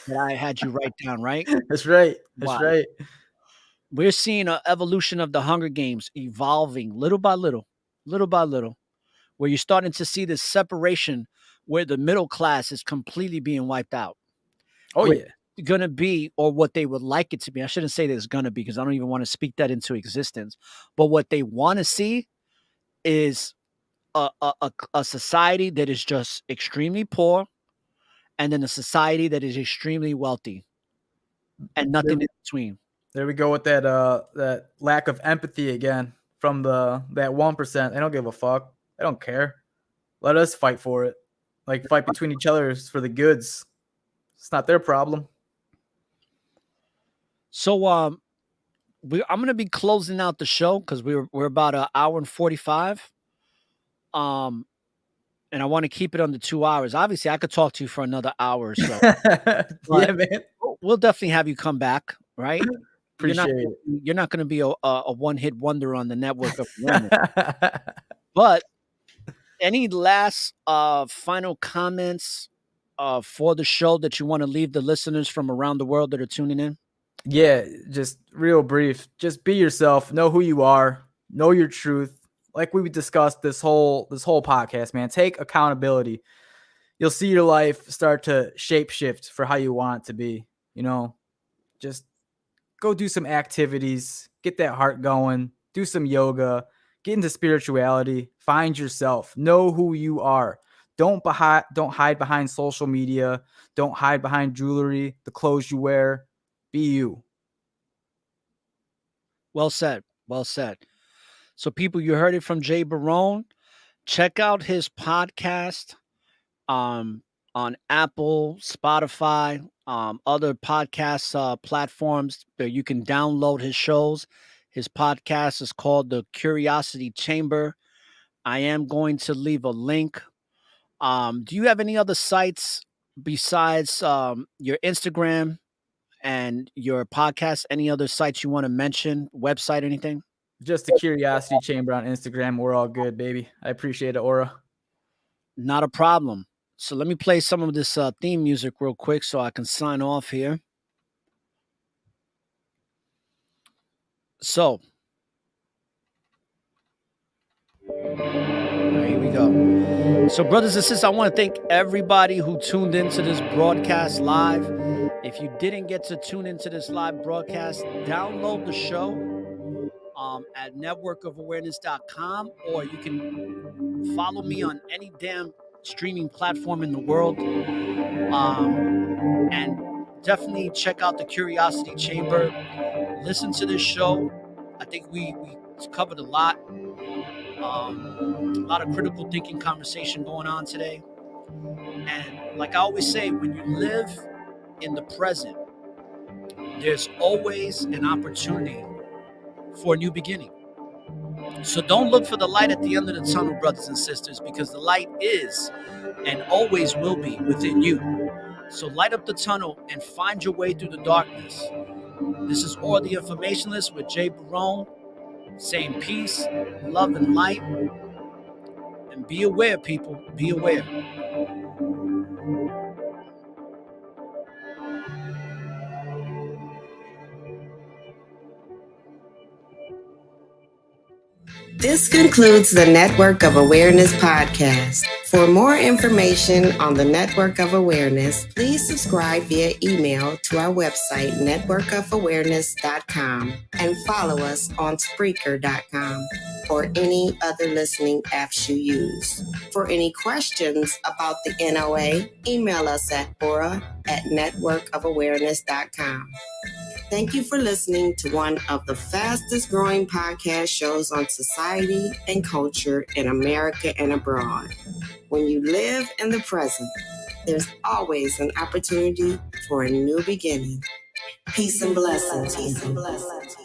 that I had you write down, right? That's right. That's right. We're seeing an evolution of the Hunger Games evolving little by little, where you're starting to see this separation where the middle class is completely being wiped out. Oh, yeah. Going to be, or what they would like it to be. I shouldn't say that it's going to be because I don't even want to speak that into existence. But what they want to see is a society that is just extremely poor, and then a society that is extremely wealthy, and nothing in between. There we go with that lack of empathy again from that 1%. They don't give a fuck. They don't care. Let us fight for it. Like fight between each other for the goods. It's not their problem. So I'm going to be closing out the show because we're about an hour and 45. And I want to keep it under 2 hours. Obviously, I could talk to you for another hour or so. Yeah, man. We'll definitely have you come back, right? Appreciate it. You're not going to be a one-hit wonder on the network of awareness. But any last final comments for the show that you want to leave the listeners from around the world that are tuning in? Yeah, just real brief. Just be yourself. Know who you are. Know your truth. Like we discussed this whole podcast, man. Take accountability. You'll see your life start to shape shift for how you want it to be. You know, just go do some activities, get that heart going, do some yoga, get into spirituality, find yourself, know who you are. Don't hide behind social media. Don't hide behind jewelry, the clothes you wear. Be you. Well said. Well said. So, people, you heard it from Jay Barone. Check out his podcast on Apple, Spotify, other podcast platforms that you can download his shows. His podcast is called The Curiosity Chamber. I am going to leave a link. Do you have any other sites besides your Instagram and your podcast? Any other sites you want to mention? Website, anything? Just the Curiosity Chamber on Instagram. We're all good, baby. I appreciate it, Aura. Not a problem. So let me play some of this theme music real quick so I can sign off here. So, here we go. So, brothers and sisters, I want to thank everybody who tuned into this broadcast live. If you didn't get to tune into this live broadcast, download the show at networkofawareness.com, or you can follow me on any damn streaming platform in the world. And definitely check out the Curiosity Chamber. Listen to this show. I think we covered a lot of critical thinking conversation going on today. And like I always say, when you live in the present, there's always an opportunity for a new beginning. So don't look for the light at the end of the tunnel, brothers and sisters, because the light is and always will be within you. So light up the tunnel and find your way through the darkness. This is ORRA the Informationalist with Jay Barone, saying peace, love, and light. And be aware, people. Be aware. This concludes the Network of Awareness podcast. For more information on the Network of Awareness, please subscribe via email to our website, networkofawareness.com, and follow us on Spreaker.com or any other listening apps you use. For any questions about the NOA, email us at orra@networkofawareness.com. Thank you for listening to one of the fastest growing podcast shows on society and culture in America and abroad. When you live in the present, there's always an opportunity for a new beginning. Peace and blessings. Peace and blessings.